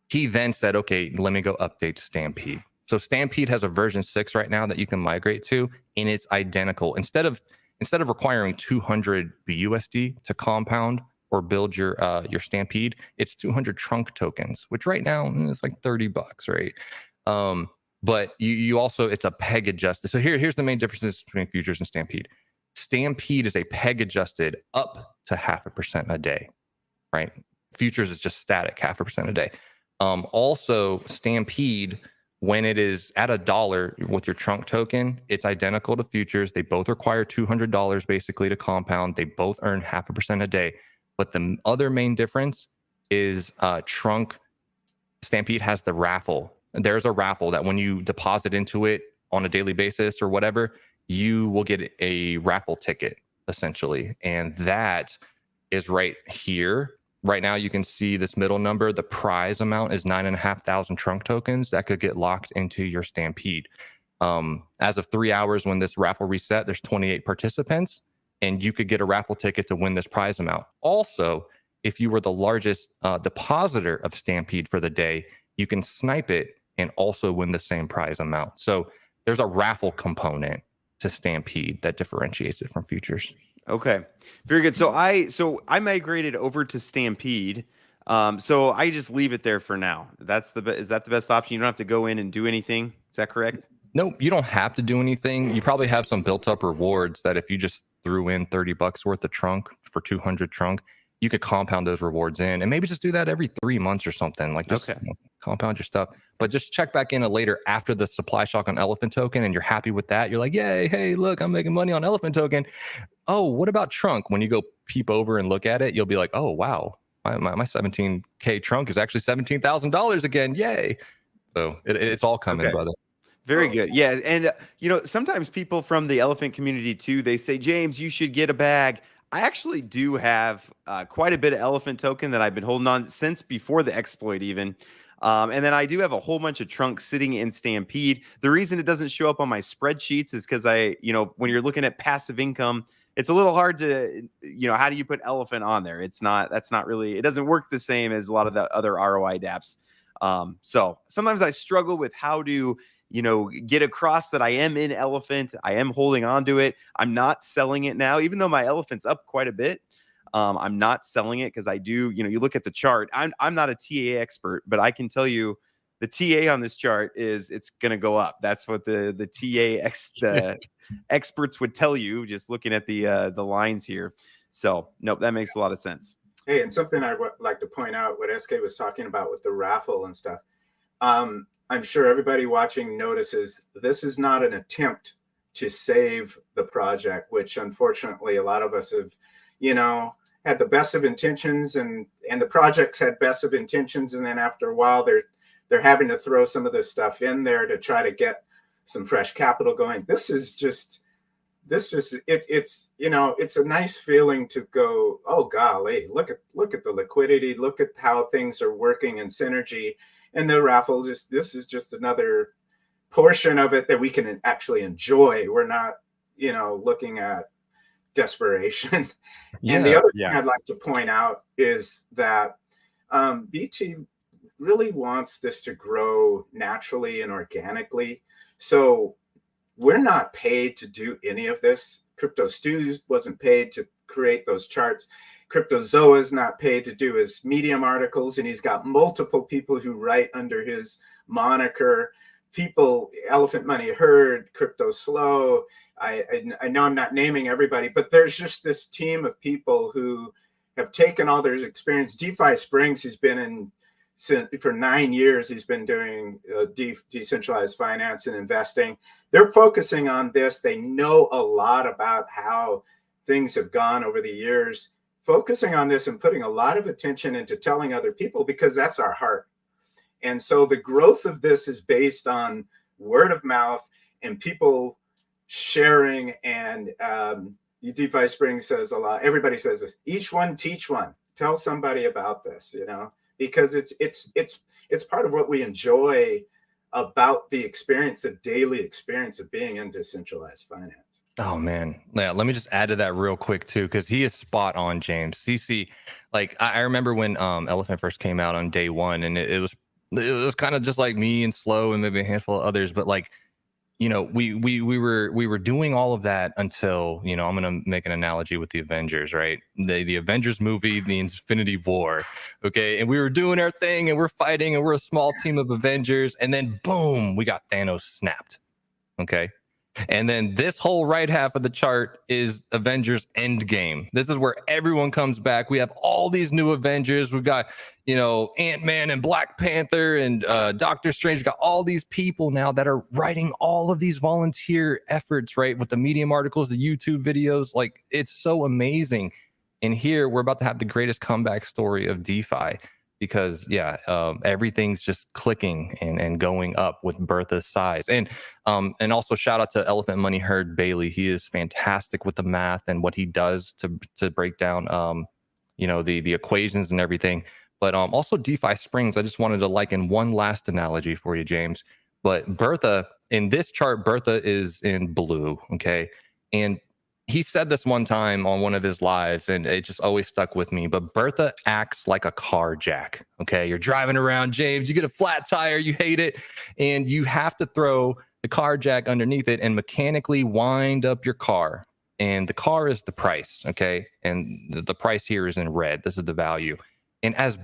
he then said, okay, let me go update Stampede. So Stampede has a version 6 right now that you can migrate to, and it's identical. Instead of requiring 200 BUSD to compound or build your Stampede, it's 200 trunk tokens, which right now is like $30, right? But you also, it's a peg adjusted. So here's the main differences between futures and Stampede. Stampede is a peg adjusted up to 0.5% a day, right? Futures is just static 0.5% a day. Also, Stampede, when it is at $1 with your trunk token, it's identical to futures. They both require $200 basically to compound. They both earn 0.5% a day. But the other main difference is trunk Stampede has the raffle. There's a raffle that when you deposit into it on a daily basis or whatever, you will get a raffle ticket essentially. And that is right here. Right now, you can see this middle number. The prize amount is 9,500 trunk tokens that could get locked into your Stampede. As of 3 hours when this raffle reset, there's 28 participants, and you could get a raffle ticket to win this prize amount. Also, if you were the largest depositor of Stampede for the day, you can snipe it and also win the same prize amount. So there's a raffle component to Stampede that differentiates it from futures. Okay, very good. So I migrated over to Stampede. So I just leave it there for now. Is that the best option? You don't have to go in and do anything. Is that correct? No, you don't have to do anything. You probably have some built up rewards that if you just threw in $30 worth of trunk for 200 trunk, you could compound those rewards in, and maybe just do that every 3 months or something. Like just compound your stuff, but just check back in later after the supply shock on Elephant token, and you're happy with that. You're like, yay, hey, look, I'm making money on Elephant token. Oh, what about trunk? When you go peep over and look at it, you'll be like, oh wow, my 17K trunk is actually $17,000 again. Yay! So it's all coming, brother. Very good. Yeah, and sometimes people from the elephant community too, they say, James, you should get a bag. I actually do have quite a bit of elephant token that I've been holding on since before the exploit even. And then I do have a whole bunch of trunks sitting in Stampede. The reason it doesn't show up on my spreadsheets is because when you're looking at passive income, it's a little hard to, how do you put elephant on there? It doesn't work the same as a lot of the other ROI dApps. So sometimes I struggle with how to get across that I am in elephant. I am holding on to it. I'm not selling it now, even though my elephant's up quite a bit. I'm not selling it because I do, you look at the chart. I'm not a TA expert, but I can tell you the TA on this chart it's going to go up. That's what the experts would tell you just looking at the lines here. So nope, that makes a lot of sense. Hey, and something I would like to point out what SK was talking about with the raffle and stuff. I'm sure everybody watching notices this is not an attempt to save the project, which unfortunately a lot of us have, had the best of intentions, and the projects had best of intentions, and then after a while they're having to throw some of this stuff in there to try to get some fresh capital going. It's a nice feeling to go, oh golly, look at the liquidity, look at how things are working in synergy. And the raffle, this is just another portion of it that we can actually enjoy. We're not, looking at desperation. Yeah, and the other thing I'd like to point out is that BT really wants this to grow naturally and organically. So we're not paid to do any of this. Crypto Stew wasn't paid to create those charts. CryptoZoa is not paid to do his Medium articles, and he's got multiple people who write under his moniker. People, Elephant Money Herd, Crypto Slow. I know I'm not naming everybody, but there's just this team of people who have taken all their experience. DeFi Springs, who's been in for 9 years, he's been doing decentralized finance and investing. They're focusing on this. They know a lot about how things have gone over the years, focusing on this and putting a lot of attention into telling other people, because that's our heart. And so the growth of this is based on word of mouth and people sharing. And DeFi Spring says a lot. Everybody says this: each one teach one. Tell somebody about this, because it's part of what we enjoy about the experience, the daily experience of being in decentralized finance. Oh man, yeah. Let me just add to that real quick too, because he is spot on, James. CC, like I remember when Elephant first came out on day one, and it was kind of just like me and Slow and maybe a handful of others, but like we were doing all of that until, I'm gonna make an analogy with the Avengers, right? The Avengers movie, the Infinity War, okay, and we were doing our thing and we're fighting and we're a small team of Avengers, and then boom, we got Thanos snapped, okay. And then this whole right half of the chart is Avengers Endgame. This is where everyone comes back. We have all these new Avengers. We've got, Ant-Man and Black Panther and Doctor Strange. We've got all these people now that are writing all of these volunteer efforts, right? With the Medium articles, the YouTube videos. Like, it's so amazing. And here we're about to have the greatest comeback story of DeFi. Because everything's just clicking and going up with Bertha's size, and also shout out to Elephant Money Herd Bailey. He is fantastic with the math and what he does to break down the equations and everything. But also DeFi Springs. I just wanted to liken one last analogy for you, James. But Bertha, in this chart, Bertha is in blue, okay, and he said this one time on one of his lives, and it just always stuck with me. But Bertha acts like a car jack. Okay, you're driving around, James. You get a flat tire, you hate it, and you have to throw the car jack underneath it and mechanically wind up your car. And the car is the price, okay? And the price here is in red. This is the value. And as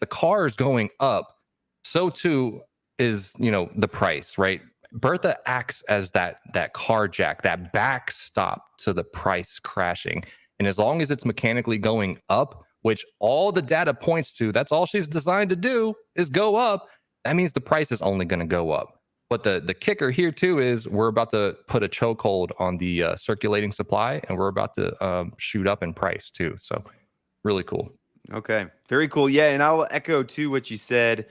the car is going up, so too is the price, right? Bertha acts as that car jack, that backstop to the price crashing. And as long as it's mechanically going up, which all the data points to, that's all she's designed to do is go up, that means the price is only going to go up. But the kicker here too is we're about to put a chokehold on the circulating supply, and we're about to shoot up in price too. So really cool. Okay, very cool. Yeah, and I'll echo too what you said.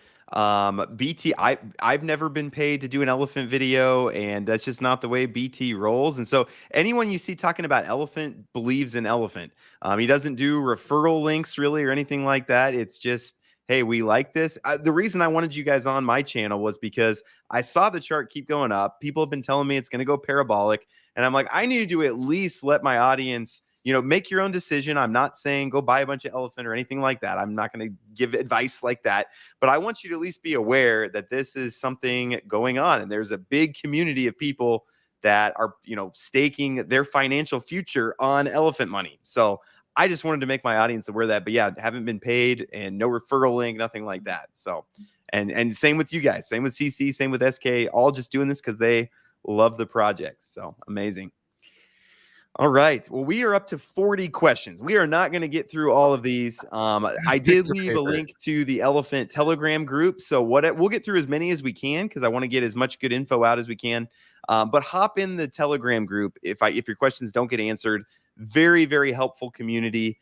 BT, I've never been paid to do an elephant video, and that's just not the way BT rolls. And so anyone you see talking about elephant believes in elephant. He doesn't do referral links really or anything like that. It's just, hey, we like this. The reason I wanted you guys on my channel was because I saw the chart keep going up. People have been telling me it's going to go parabolic, and I'm like, I need to at least let my audience make your own decision. I'm not saying go buy a bunch of elephant or anything like that. I'm not going to give advice like that. But I want you to at least be aware that this is something going on. And there's a big community of people that are, staking their financial future on elephant money. So I just wanted to make my audience aware of that. But yeah, haven't been paid and no referral link, nothing like that. So, and same with you guys, same with CC, same with SK, all just doing this because they love the project. So amazing. All right. Well, we are up to 40 questions. We are not going to get through all of these. I did leave a link to the Elephant Telegram group. So we'll get through as many as we can because I want to get as much good info out as we can. But hop in the Telegram group if your questions don't get answered. Very, very helpful community.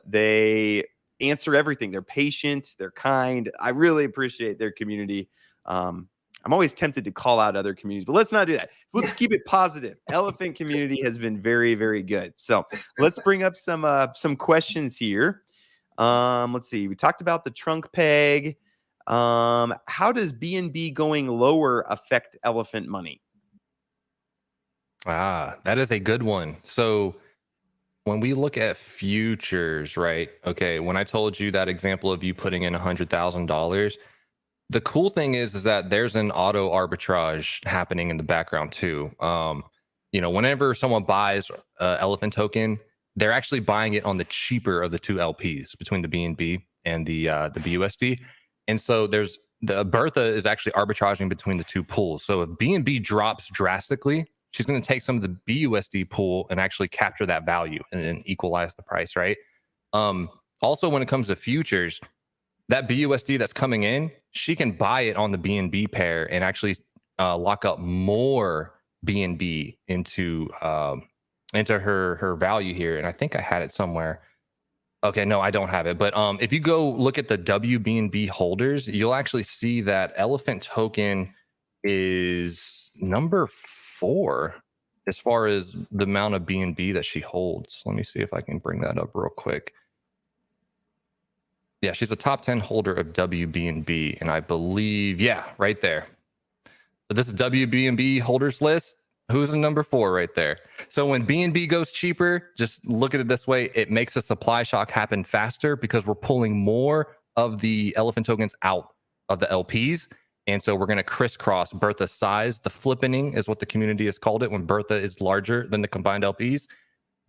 They answer everything. They're patient. They're kind. I really appreciate their community. I'm always tempted to call out other communities, but let's not do that. Let's keep it positive. Elephant community has been very, very good. So let's bring up some questions here. Let's see. We talked about the trunk peg. How does BNB going lower affect elephant money? That is a good one. So when we look at futures, right? Okay, when I told you that example of you putting in $100,000, the cool thing is that there's an auto arbitrage happening in the background too. Whenever someone buys elephant token, they're actually buying it on the cheaper of the two LPs between the BNB and the BUSD. And so there's the Bertha is actually arbitraging between the two pools. So if BNB drops drastically, she's going to take some of the BUSD pool and actually capture that value and then equalize the price, right? Also, when it comes to futures, that BUSD that's coming in, she can buy it on the BNB pair and actually lock up more BNB into her value here. And I think I had it somewhere. Okay, no, I don't have it. But if you go look at the WBNB holders, you'll actually see that Elephant token is number 4 as far as the amount of BNB that she holds. Let me see if I can bring that up real quick. Yeah, she's a top 10 holder of WBNB, and I believe, yeah, right there. So this is WBNB holders list. Who's in number 4 right there? So when BNB goes cheaper, just look at it this way. It makes a supply shock happen faster because we're pulling more of the elephant tokens out of the LPs. And so we're going to crisscross Bertha size. The flippening is what the community has called it when Bertha is larger than the combined LPs.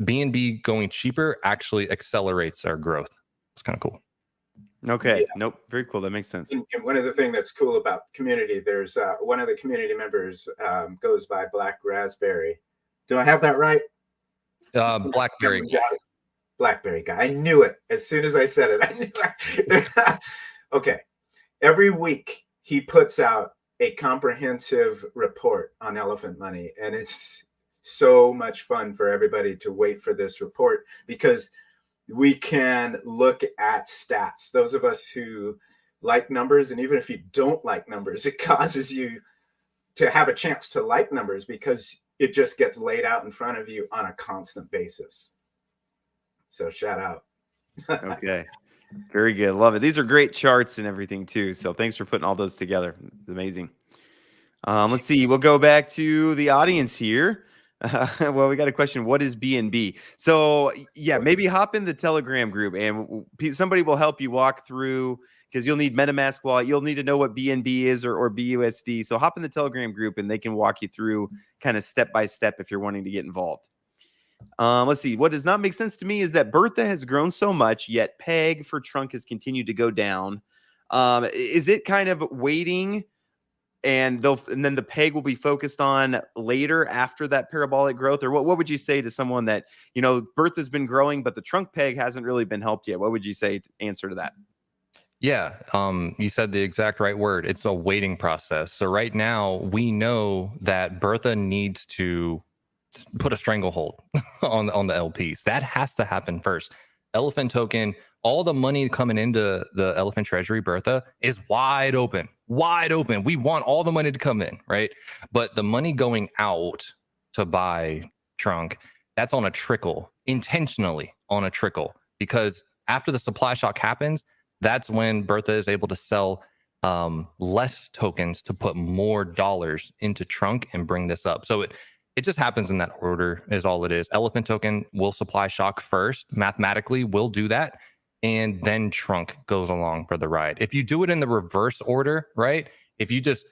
BNB going cheaper actually accelerates our growth. It's kind of cool. Okay. Yeah. Nope. Very cool. That makes sense. And one of the things that's cool about the community, there's one of the community members goes by Black Raspberry. Do I have that right? Blackberry. Blackberry guy. I knew it as soon as I said it. I knew it. Okay. Every week he puts out a comprehensive report on elephant money, and it's so much fun for everybody to wait for this report because we can look at stats. Those of us who like numbers, and even if you don't like numbers, it causes you to have a chance to like numbers because it just gets laid out in front of you on a constant basis. So shout out. Okay. Very good. Love it. These are great charts and everything too. So thanks for putting all those together. It's amazing. Let's see. We'll go back to the audience here. Well, we got a question. What is BNB? So yeah, maybe hop in the Telegram group and somebody will help you walk through because you'll need MetaMask wallet. You'll need to know what BNB is or BUSD. So hop in the Telegram group and they can walk you through kind of step by step if you're wanting to get involved. Let's see. What does not make sense to me is that Bertha has grown so much, yet peg for trunk has continued to go down. Is it kind of waiting? And then the peg will be focused on later after that parabolic growth, or what would you say to someone that, you know, Bertha's been growing, but the trunk peg hasn't really been helped yet? What would you say to answer to that? Yeah, you said the exact right word. It's a waiting process. So right now we know that Bertha needs to put a stranglehold on the LPs. That has to happen first. Elephant token, all the money coming into the Elephant Treasury Bertha is wide open. Wide open. We want all the money to come in, right? But the money going out to buy trunk, that's on a trickle, intentionally on a trickle, because after the supply shock happens, that's when Bertha is able to sell less tokens to put more dollars into trunk and bring this up. So it just happens in that order is all it is. Elephant token will supply shock first. Mathematically, will do that. And then trunk goes along for the ride. If you do it in the reverse order, right? If you just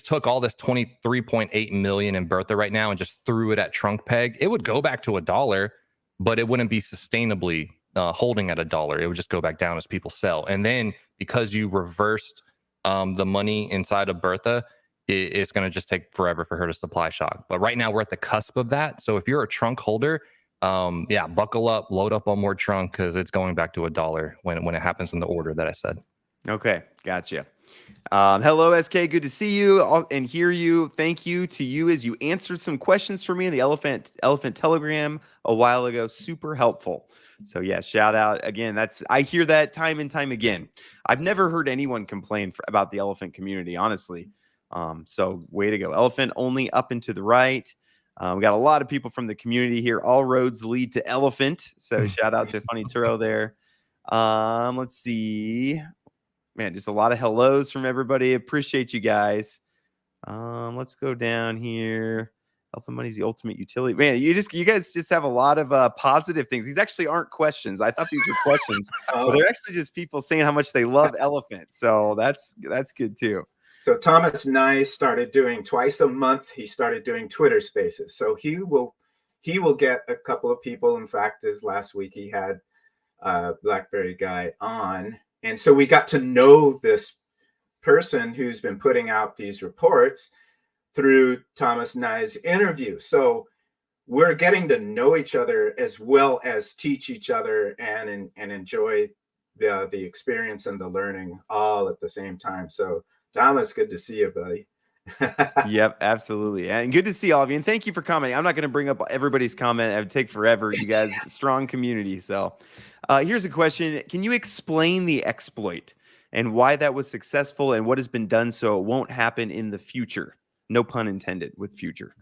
took all this 23.8 million in Bertha right now and just threw it at trunk peg, it would go back to $1, but it wouldn't be sustainably holding at $1. It would just go back down as people sell. And then because you reversed the money inside of Bertha, it's going to just take forever for her to supply shock. But right now we're at the cusp of that. So if you're a trunk holder, yeah, buckle up, load up on more trunk because it's going back to $1 when it happens in the order that I said. Okay, gotcha. Hello, SK. Good to see you and hear you. Thank you to you as you answered some questions for me in the Elephant Telegram a while ago. Super helpful. So yeah, shout out again. I hear that time and time again. I've never heard anyone complain about the elephant community, honestly. So way to go. Elephant only up and to the right. We got a lot of people from the community here. All roads lead to elephant. So shout out to Funny Turo there. Let's see. Man, just a lot of hellos from everybody. Appreciate you guys. Let's go down here. Elephant money is the ultimate utility. Man, you guys just have a lot of positive things. These actually aren't questions. I thought these were questions, but they're actually just people saying how much they love elephant. So that's good too. So Thomas Nye started doing twice a month. He started doing Twitter Spaces. So he will get a couple of people. In fact, this last week he had Blackberry guy on, and so we got to know this person who's been putting out these reports through Thomas Nye's interview. So we're getting to know each other as well as teach each other and enjoy the experience and the learning all at the same time. So Thomas, good to see you, buddy. Yep, absolutely. And good to see all of you. And thank you for commenting. I'm not going to bring up everybody's comment. It would take forever. You guys, strong community. So here's a question. Can you explain the exploit and why that was successful and what has been done so it won't happen in the future? No pun intended with future.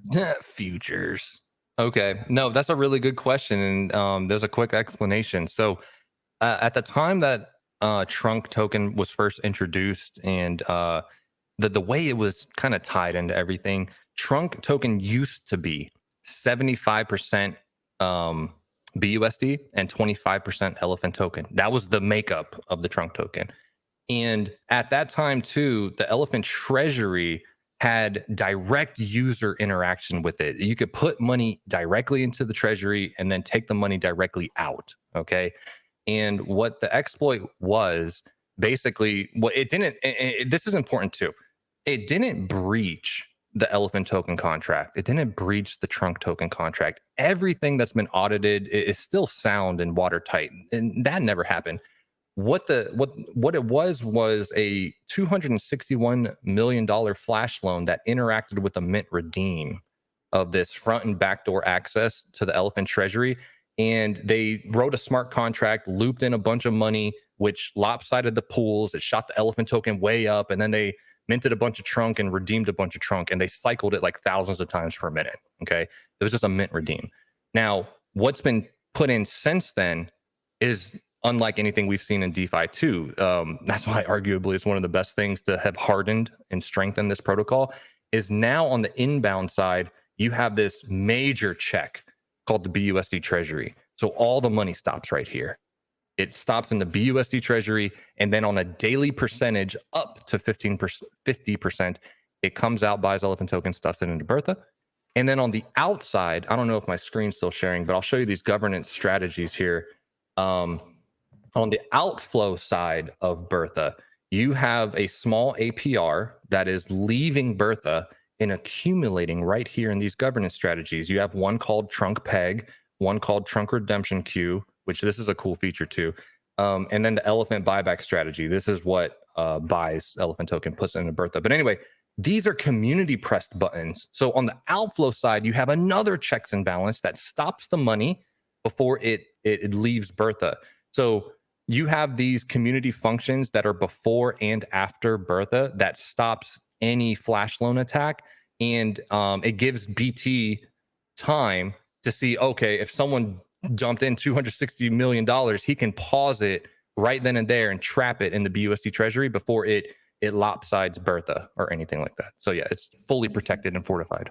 Futures. Okay. No, that's a really good question. And there's a quick explanation. So at the time that trunk token was first introduced and the way it was kind of tied into everything, trunk token used to be 75% BUSD and 25% elephant token. That was the makeup of the trunk token. And at that time, too, the Elephant Treasury had direct user interaction with it. You could put money directly into the treasury and then take the money directly out. Okay. And what the exploit was basically, what it didn't, this is important too. It didn't breach the Elephant token contract. It didn't breach the Trunk token contract. Everything that's been audited is still sound and watertight. And that never happened. What it was a $261 million flash loan that interacted with the mint redeem of this front and backdoor access to the Elephant Treasury. And they wrote a smart contract, looped in a bunch of money, which lopsided the pools. It shot the Elephant token way up. And then they minted a bunch of Trunk and redeemed a bunch of Trunk. And they cycled it like thousands of times per minute. Okay. It was just a mint redeem. Now, what's been put in since then is unlike anything we've seen in DeFi too. That's why arguably it's one of the best things to have hardened and strengthened this protocol is now on the inbound side, you have this major check called the BUSD Treasury. So all the money stops right here. It stops in the BUSD Treasury, and then on a daily percentage up to 50%, it comes out, buys Elephant token, stuffs it into Bertha. And then on the outside, I don't know if my screen's still sharing, but I'll show you these governance strategies here. On the outflow side of Bertha, you have a small APR that is leaving Bertha and accumulating right here in these governance strategies. You have one called Trunk Peg, one called Trunk Redemption Queue, which this is a cool feature too. And then the Elephant Buyback strategy. This is what buys Elephant token, puts it into Bertha. But anyway, these are community pressed buttons. So on the outflow side, you have another checks and balance that stops the money before it leaves Bertha. So you have these community functions that are before and after Bertha that stops any flash loan attack. And it gives BT time to see, okay, if someone dumped in $260 million, he can pause it right then and there and trap it in the BUSD Treasury before it lopsides Bertha or anything like that. So yeah, it's fully protected and fortified.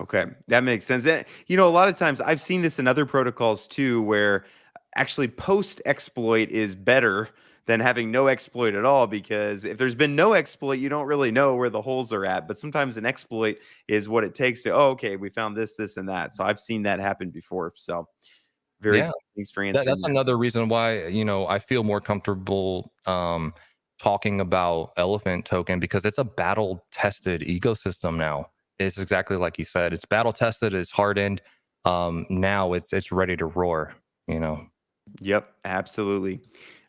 Okay, that makes sense. And, you know, a lot of times I've seen this in other protocols too, where actually post exploit is better than having no exploit at all, because if there's been no exploit, you don't really know where the holes are at. But sometimes an exploit is what it takes to, oh, okay, we found this, this, and that. So I've seen that happen before. So very Yeah. thanks for answering. That's another reason why, you know, I feel more comfortable talking about Elephant token, because it's a battle tested ecosystem now. It's exactly like you said. It's battle tested, it's hardened. Now it's ready to roar, you know. Yep, absolutely.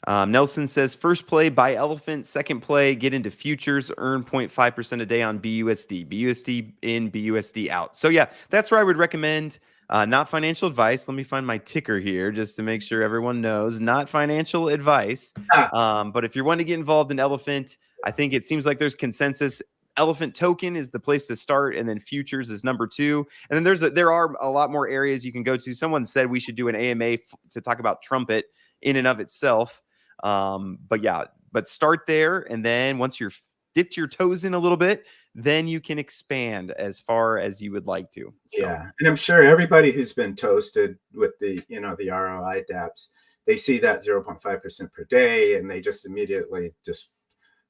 Nelson says, first play, buy Elephant. Second play, get into futures, earn 0.5% a day on BUSD. BUSD in, BUSD out. So yeah, that's where I would recommend. Not financial advice. Let me find my ticker here just to make sure everyone knows. Not financial advice. But if you're wanting to get involved in Elephant, I think it seems like there's consensus. Elephant token is the place to start, and then futures is number 2. And then there are a lot more areas you can go to. Someone said we should do an AMA to talk about Trumpet in and of itself. But start there, and then once you're dipped your toes in a little bit, then you can expand as far as you would like to. So. Yeah, and I'm sure everybody who's been toasted with the the ROI dApps, they see that 0.5% per day, and they just immediately just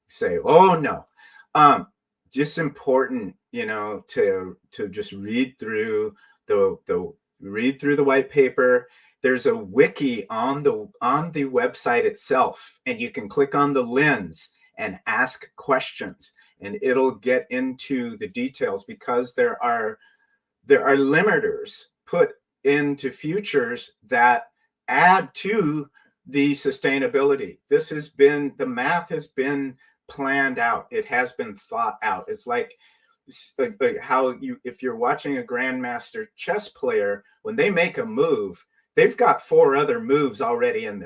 say, "Oh no." Just important, to just read through the white paper. There's a wiki on the website itself, and you can click on the lens and ask questions, and it'll get into the details, because there are limiters put into futures that add to the sustainability. The math has been planned out. It has been thought out. It's like how if you're watching a grandmaster chess player, when they make a move, they've got 4 other moves already in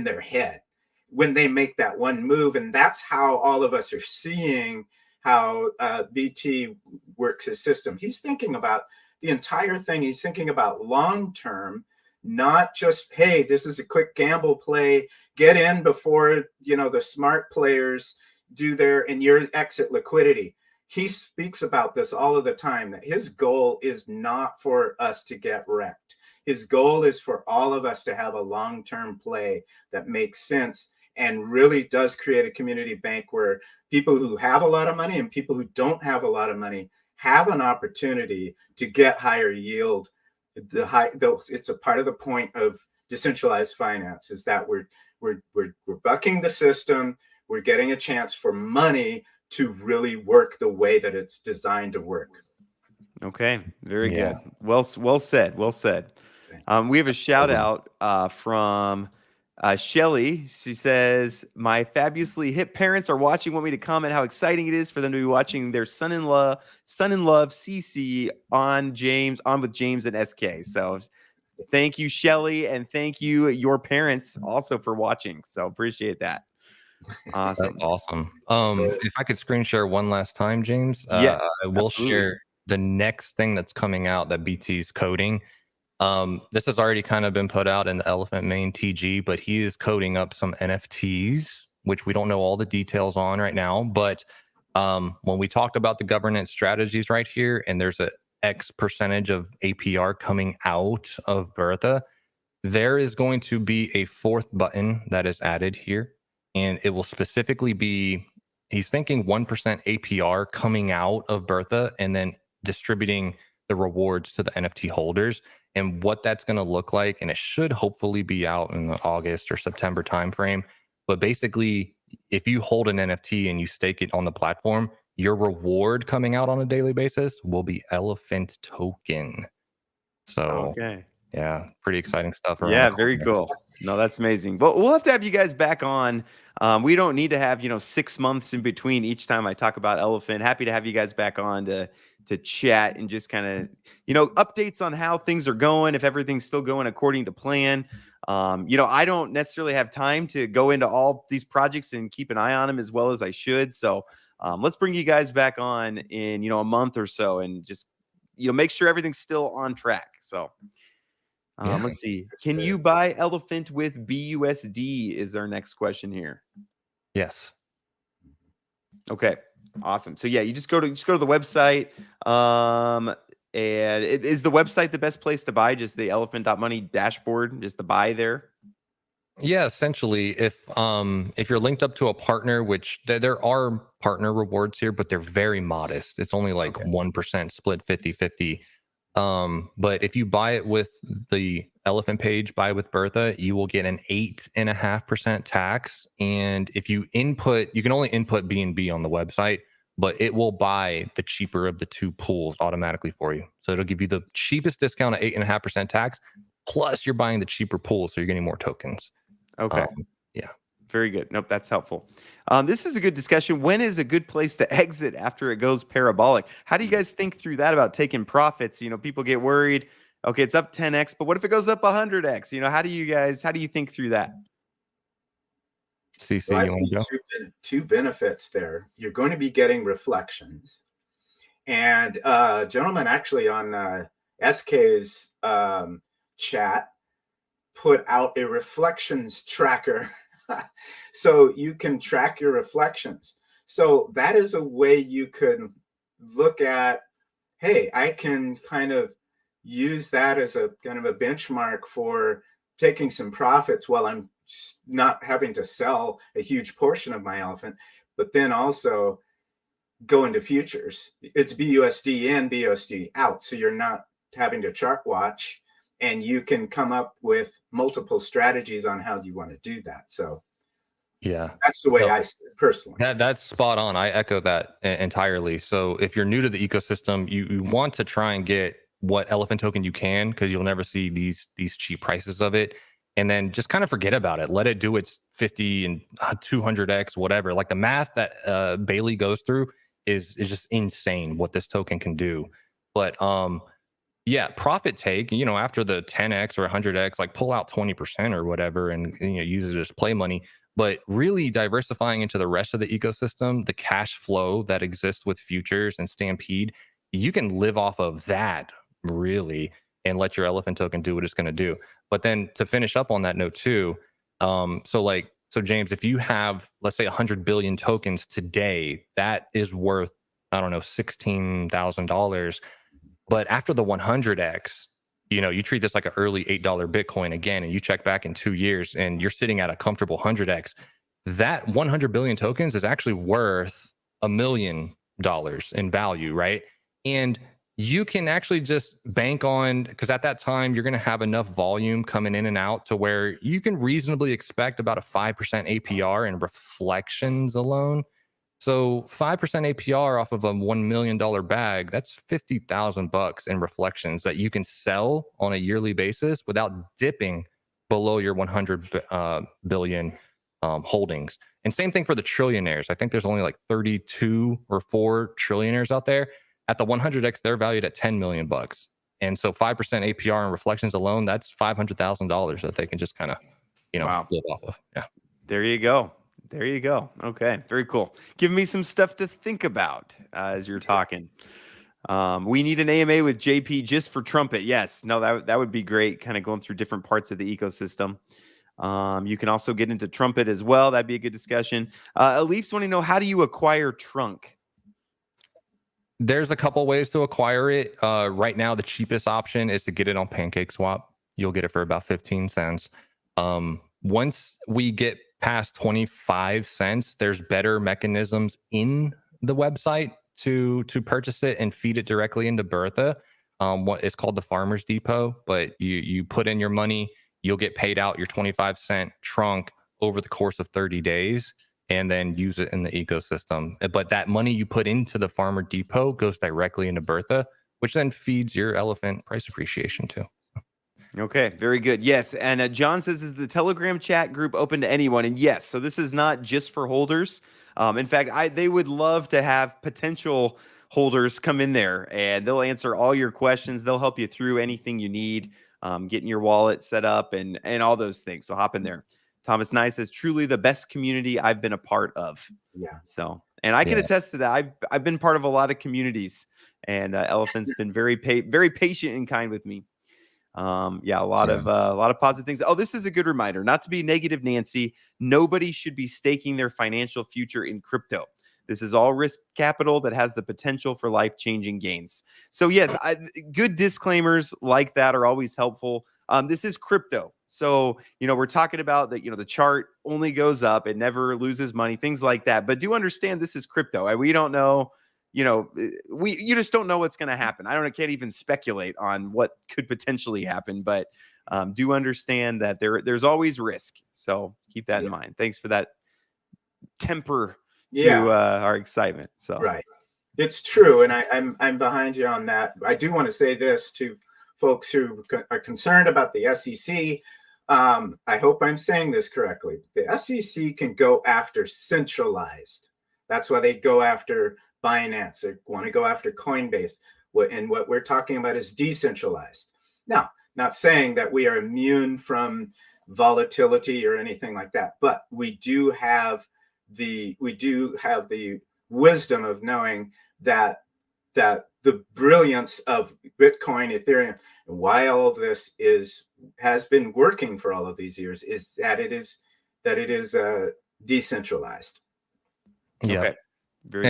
their head when they make that one move. And that's how all of us are seeing how BT works his system. He's thinking about the entire thing. He's thinking about long term, not just, hey, this is a quick gamble play, get in before the smart players do and your exit liquidity. He speaks about this all of the time, that his goal is not for us to get wrecked. His goal is for all of us to have a long-term play that makes sense and really does create a community bank where people who have a lot of money and people who don't have a lot of money have an opportunity to get higher yield. It's a part of the point of decentralized finance, is that we're bucking the system. We're getting a chance for money to really work the way that it's designed to work. Okay, very good. Well said. Well said. We have a shout out from Shelly. She says, "My fabulously hip parents are watching. Want me to comment how exciting it is for them to be watching their son-in-law, CC on with James and SK." So, thank you, Shelly, and thank you, your parents, also for watching. So appreciate that. Awesome. That's awesome. If I could screen share one last time, James, Yes, I will absolutely. share the next thing that's coming out that BT's coding. This has already kind of been put out in the Elephant Main TG, but he is coding up some NFTs, which we don't know all the details on right now. But when we talked about the governance strategies right here, and there's a X percentage of APR coming out of Bertha, there is going to be a fourth button that is added here. And it will specifically be, he's thinking 1% APR coming out of Bertha and then distributing the rewards to the NFT holders. And what that's going to look like, and it should hopefully be out in the August or September timeframe. But basically, if you hold an NFT and you stake it on the platform, your reward coming out on a daily basis will be Elephant token. So, yeah, pretty exciting stuff. Yeah, very cool. No, that's amazing. But we'll have to have you guys back on. We don't need to have 6 months in between each time I talk about Elephant. Happy to have you guys back on to chat and just kind of updates on how things are going, if everything's still going according to plan. I don't necessarily have time to go into all these projects and keep an eye on them as well as I should. So let's bring you guys back on in a month or so and just make sure everything's still on track. So let's see. Can you buy Elephant with BUSD is our next question here. Yes. Okay. Awesome. So yeah, you just go to the website. And is the website the best place to buy? Just the elephant.money dashboard, just the buy there? Yeah, essentially, if you're linked up to a partner, which there are partner rewards here, but they're very modest. It's only like 1% split 50-50. But if you buy it with the Elephant page, buy with Bertha, you will get an 8.5% tax. And if you input, you can only input BNB on the website, but it will buy the cheaper of the two pools automatically for you. So it'll give you the cheapest discount at 8.5% tax, plus you're buying the cheaper pool, so you're getting more tokens. Okay. Yeah. Very good. Nope, that's helpful. This is a good discussion. When is a good place to exit after it goes parabolic? How do you guys think through that about taking profits? People get worried. Okay, it's up 10x, but what if it goes up 100x? How do you think through that? CC, well, I see two benefits there. You're going to be getting reflections. And a gentleman actually on SK's chat put out a reflections tracker. So you can track your reflections. So that is a way you could look at, hey, I can kind of use that as a kind of a benchmark for taking some profits while I'm not having to sell a huge portion of my elephant, but then also go into futures. It's BUSD in, BUSD out. So you're not having to chart watch, and you can come up with multiple strategies on how you want to do that. So yeah, that's the way I personally. That's spot on. I echo that entirely. So if you're new to the ecosystem, you want to try and get what elephant token you can, because you'll never see these cheap prices of it. And then just kind of forget about it. Let it do its 50 and 200x, whatever. Like the math that Bailey goes through is just insane what this token can do. But yeah, profit take, after the 10x or 100x, like pull out 20% or whatever and use it as play money. But really diversifying into the rest of the ecosystem, the cash flow that exists with futures and Stampede, you can live off of that really and let your elephant token do what it's going to do. But then to finish up on that note too, so James, if you have, let's say 100 billion tokens today, that is worth, I don't know, $16,000. But after the 100x, you treat this like an early $8 Bitcoin again, and you check back in 2 years and you're sitting at a comfortable 100x. that 100 billion tokens is actually worth $1 million in value, right? And you can actually just bank on, because at that time you're going to have enough volume coming in and out to where you can reasonably expect about a 5% APR in reflections alone. So 5% APR off of a $1 million bag, that's $50,000 in reflections that you can sell on a yearly basis without dipping below your 100 billion holdings. And same thing for the trillionaires. I think there's only like 32 or 4 trillionaires out there. At the 100x, they're valued at $10 million. And so 5% APR in reflections alone, that's $500,000 that they can just kind of, Wow. live off of. Yeah. There you go. There you go. Okay, very cool. Give me some stuff to think about as you're talking. We need an AMA with JP just for Trumpet. Yes, no, that would be great. Kind of going through different parts of the ecosystem. You can also get into Trumpet as well. That'd be a good discussion. Leafs want to know, how do you acquire Trunk? There's a couple ways to acquire it. Right now, the cheapest option is to get it on PancakeSwap. You'll get it for about 15 cents. Once we get past 25 cents, there's better mechanisms in the website to purchase it and feed it directly into Bertha. What is called the Farmers Depot, but you put in your money, you'll get paid out your 25-cent trunk over the course of 30 days and then use it in the ecosystem. But that money you put into the Farmer Depot goes directly into Bertha, which then feeds your elephant price appreciation too. Okay, very good. Yes, and John says, is the Telegram chat group open to anyone? And yes, so this is not just for holders. In fact, they would love to have potential holders come in there, and they'll answer all your questions. They'll help you through anything you need, getting your wallet set up and all those things. So hop in there. Thomas Nye says, truly the best community I've been a part of. Yeah. So, and I can attest to that. I've been part of a lot of communities, and Elephant's been very patient and kind with me. A lot of positive things. Oh, this is a good reminder, not to be negative, Nancy. Nobody should be staking their financial future in crypto. This is all risk capital that has the potential for life-changing gains. So yes, good disclaimers like that are always helpful. This is crypto. So, we're talking about that, the chart only goes up, it never loses money, things like that. But do understand this is crypto. We don't know, you just don't know what's going to happen. I can't even speculate on what could potentially happen, but do understand that there's always risk. So keep that in mind. Thanks for that temper to our excitement. So right, it's true, and I'm behind you on that. I do want to say this to folks who are concerned about the SEC. I hope I'm saying this correctly. The SEC can go after centralized. That's why they go after Binance. They want to go after Coinbase. And what we're talking about is decentralized. Now, not saying that we are immune from volatility or anything like that, but we do have the wisdom of knowing that the brilliance of Bitcoin, Ethereum, and why all of this has been working for all of these years is that it is decentralized. Yeah. Okay. Very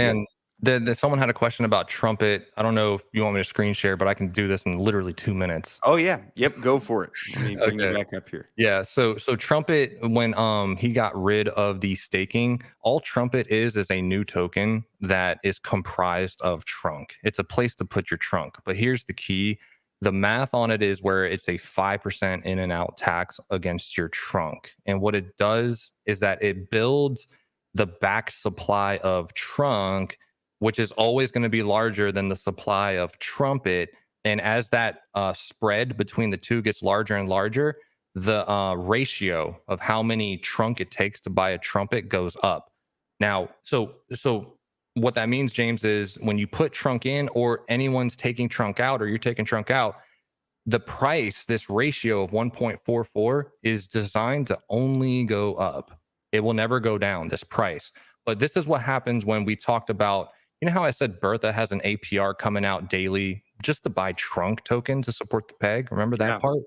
good. Someone had a question about Trumpet. I don't know if you want me to screen share, but I can do this in literally 2 minutes. Oh yeah. Yep. Go for it. Let me bring you back up here. Yeah. So Trumpet, when he got rid of the staking, all Trumpet is a new token that is comprised of trunk. It's a place to put your trunk. But here's the key. The math on it is where it's a 5% in and out tax against your trunk. And what it does is that it builds the back supply of trunk, which is always going to be larger than the supply of Trumpet. And as that spread between the two gets larger and larger, the ratio of how many trunk it takes to buy a Trumpet goes up. Now, so what that means, James, is when you put trunk in or anyone's taking trunk out or you're taking trunk out, the price, this ratio of 1.44 is designed to only go up. It will never go down, this price. But this is what happens when we talked about, how I said Bertha has an APR coming out daily just to buy trunk token to support the peg. Remember that part?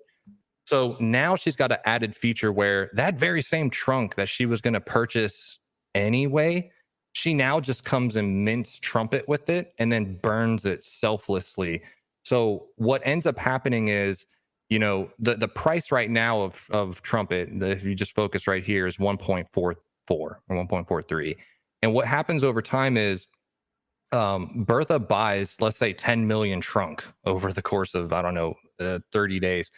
So now she's got an added feature where that very same trunk that she was going to purchase anyway, she now just comes and mints Trumpet with it and then burns it selflessly. So what ends up happening is, the price right now of Trumpet, if you just focus right here, is 1.43. or 1.43. And what happens over time is Bertha buys, let's say, 10 million trunk over the course of, I don't know, 30 days.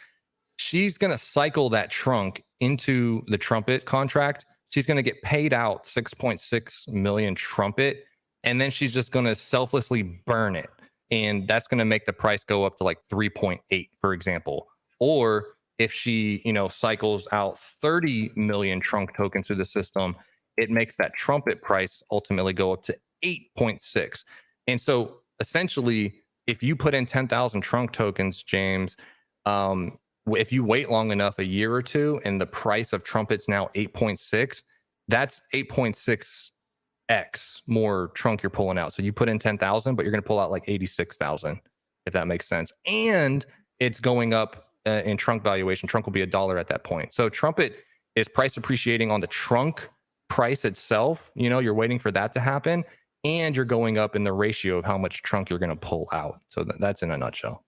She's going to cycle that trunk into the trumpet contract. She's going to get paid out 6.6 million trumpet, and then she's just going to selflessly burn it. And that's going to make the price go up to like 3.8, for example. Or if she, cycles out 30 million trunk tokens through the system, it makes that trumpet price ultimately go up to 8.6. And so essentially, if you put in 10,000 trunk tokens, James, if you wait long enough, a year or two, and the price of trumpets now 8.6, that's 8.6x more trunk you're pulling out. So you put in 10,000, but you're going to pull out like 86,000, if that makes sense. And it's going up in trunk valuation. Trunk will be $1 at that point. So trumpet is price appreciating on the trunk price itself. You're waiting for that to happen, and you're going up in the ratio of how much trunk you're going to pull out. So that's in a nutshell.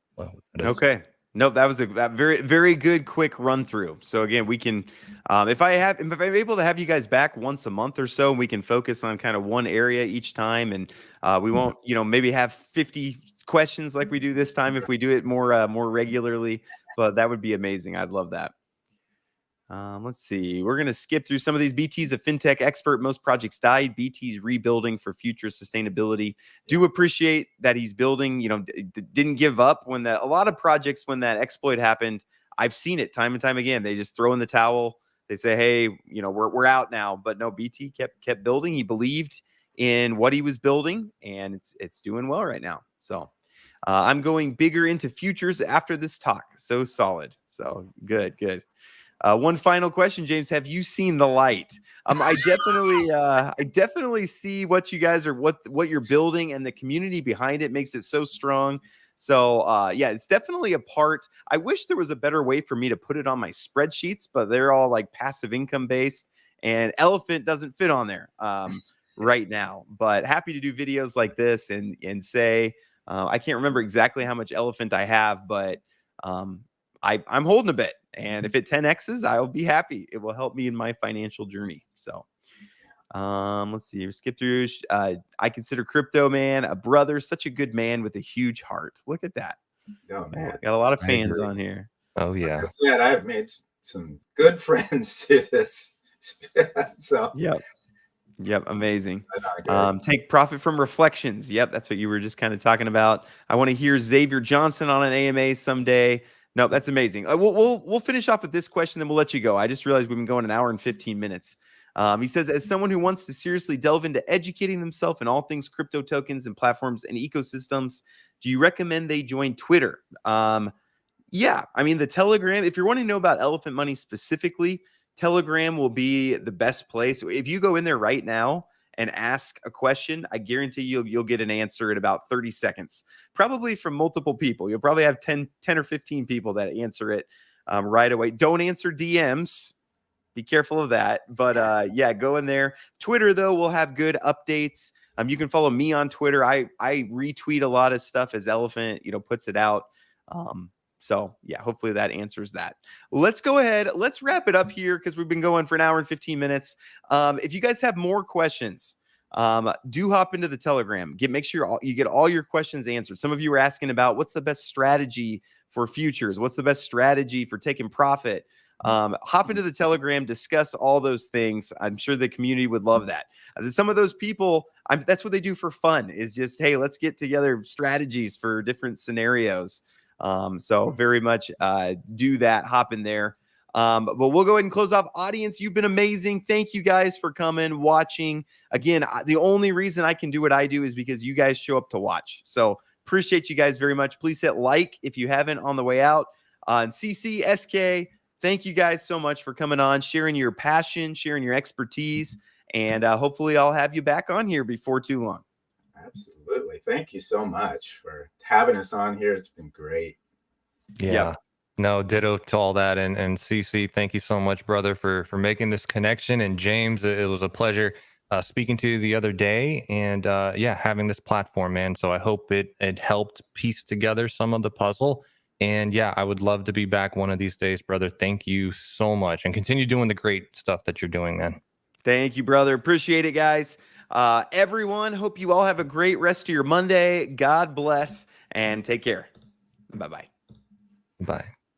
Okay. No, that was a very, very good quick run through. So again, we can, if I'm able to have you guys back once a month or so, we can focus on kind of one area each time, and we won't, maybe have 50 questions like we do this time if we do it more regularly. But that would be amazing. I'd love that. Let's see. We're going to skip through some of these. BT's a fintech expert. Most projects died. BT's rebuilding for future sustainability. Do appreciate that he's building, didn't give up when a lot of projects, when that exploit happened, I've seen it time and time again. They just throw in the towel. They say, hey, we're out now. But no, BT kept building. He believed in what he was building, and it's doing well right now. So I'm going bigger into futures after this talk. So solid. So good. One final question, James. Have you seen the light? I definitely see what you guys are, what you're building, and the community behind it makes it so strong. So yeah, it's definitely a part. I wish there was a better way for me to put it on my spreadsheets, but they're all like passive income based, and Elephant doesn't fit on there right now. But happy to do videos like this and say, I can't remember exactly how much Elephant I have, but I'm holding a bit. And if it 10x's, I'll be happy. It will help me in my financial journey. So let's see. Skip through. I consider Crypto Man a brother, such a good man with a huge heart. Look at that. Oh, man. Got a lot of fans on here. Oh, yeah. Like I said, I've made some good friends through this. So Yep. Amazing. Take profit from reflections. Yep. That's what you were just kind of talking about. I want to hear Xavier Johnson on an AMA someday. No, that's amazing. We'll finish off with this question, then we'll let you go. I just realized we've been going an hour and 15 minutes. He says, as someone who wants to seriously delve into educating themselves in all things crypto tokens and platforms and ecosystems, do you recommend they join Twitter? Yeah, I mean, the Telegram, if you're wanting to know about Elephant Money specifically, Telegram will be the best place. If you go in there right now and ask a question, I guarantee you'll get an answer in about 30 seconds, probably from multiple people. You'll probably have 10 or 15 people that answer it right away. Don't answer DMs. Be careful of that. But yeah, go in there. Twitter, though, will have good updates. You can follow me on Twitter. I retweet a lot of stuff as Elephant, puts it out. So yeah, hopefully that answers that. Let's go ahead. Let's wrap it up here because we've been going for an hour and 15 minutes. If you guys have more questions, do hop into the Telegram. Make sure you get all your questions answered. Some of you were asking about what's the best strategy for futures? What's the best strategy for taking profit? Hop into the Telegram, discuss all those things. I'm sure the community would love that. Some of those people, that's what they do for fun, is just, hey, let's get together strategies for different scenarios. So very much do that. Hop in there. But we'll go ahead and close off. Audience, you've been amazing. Thank you guys for coming, watching. Again, the only reason I can do what I do is because you guys show up to watch. So appreciate you guys very much. Please hit like if you haven't on the way out. And CC, SK, thank you guys so much for coming on, sharing your passion, sharing your expertise, and hopefully I'll have you back on here before too long. Absolutely. Thank you so much for having us on here. It's been great. Yeah. Yep. No, ditto to all that. And CC, thank you so much, brother, for making this connection. And James, it was a pleasure speaking to you the other day, and yeah, having this platform, man. So I hope it helped piece together some of the puzzle. And yeah, I would love to be back one of these days, brother. Thank you so much, and continue doing the great stuff that you're doing, man. Thank you, brother. Appreciate it, guys. Everyone, hope you all have a great rest of your Monday. God bless and take care. Bye-bye. Bye.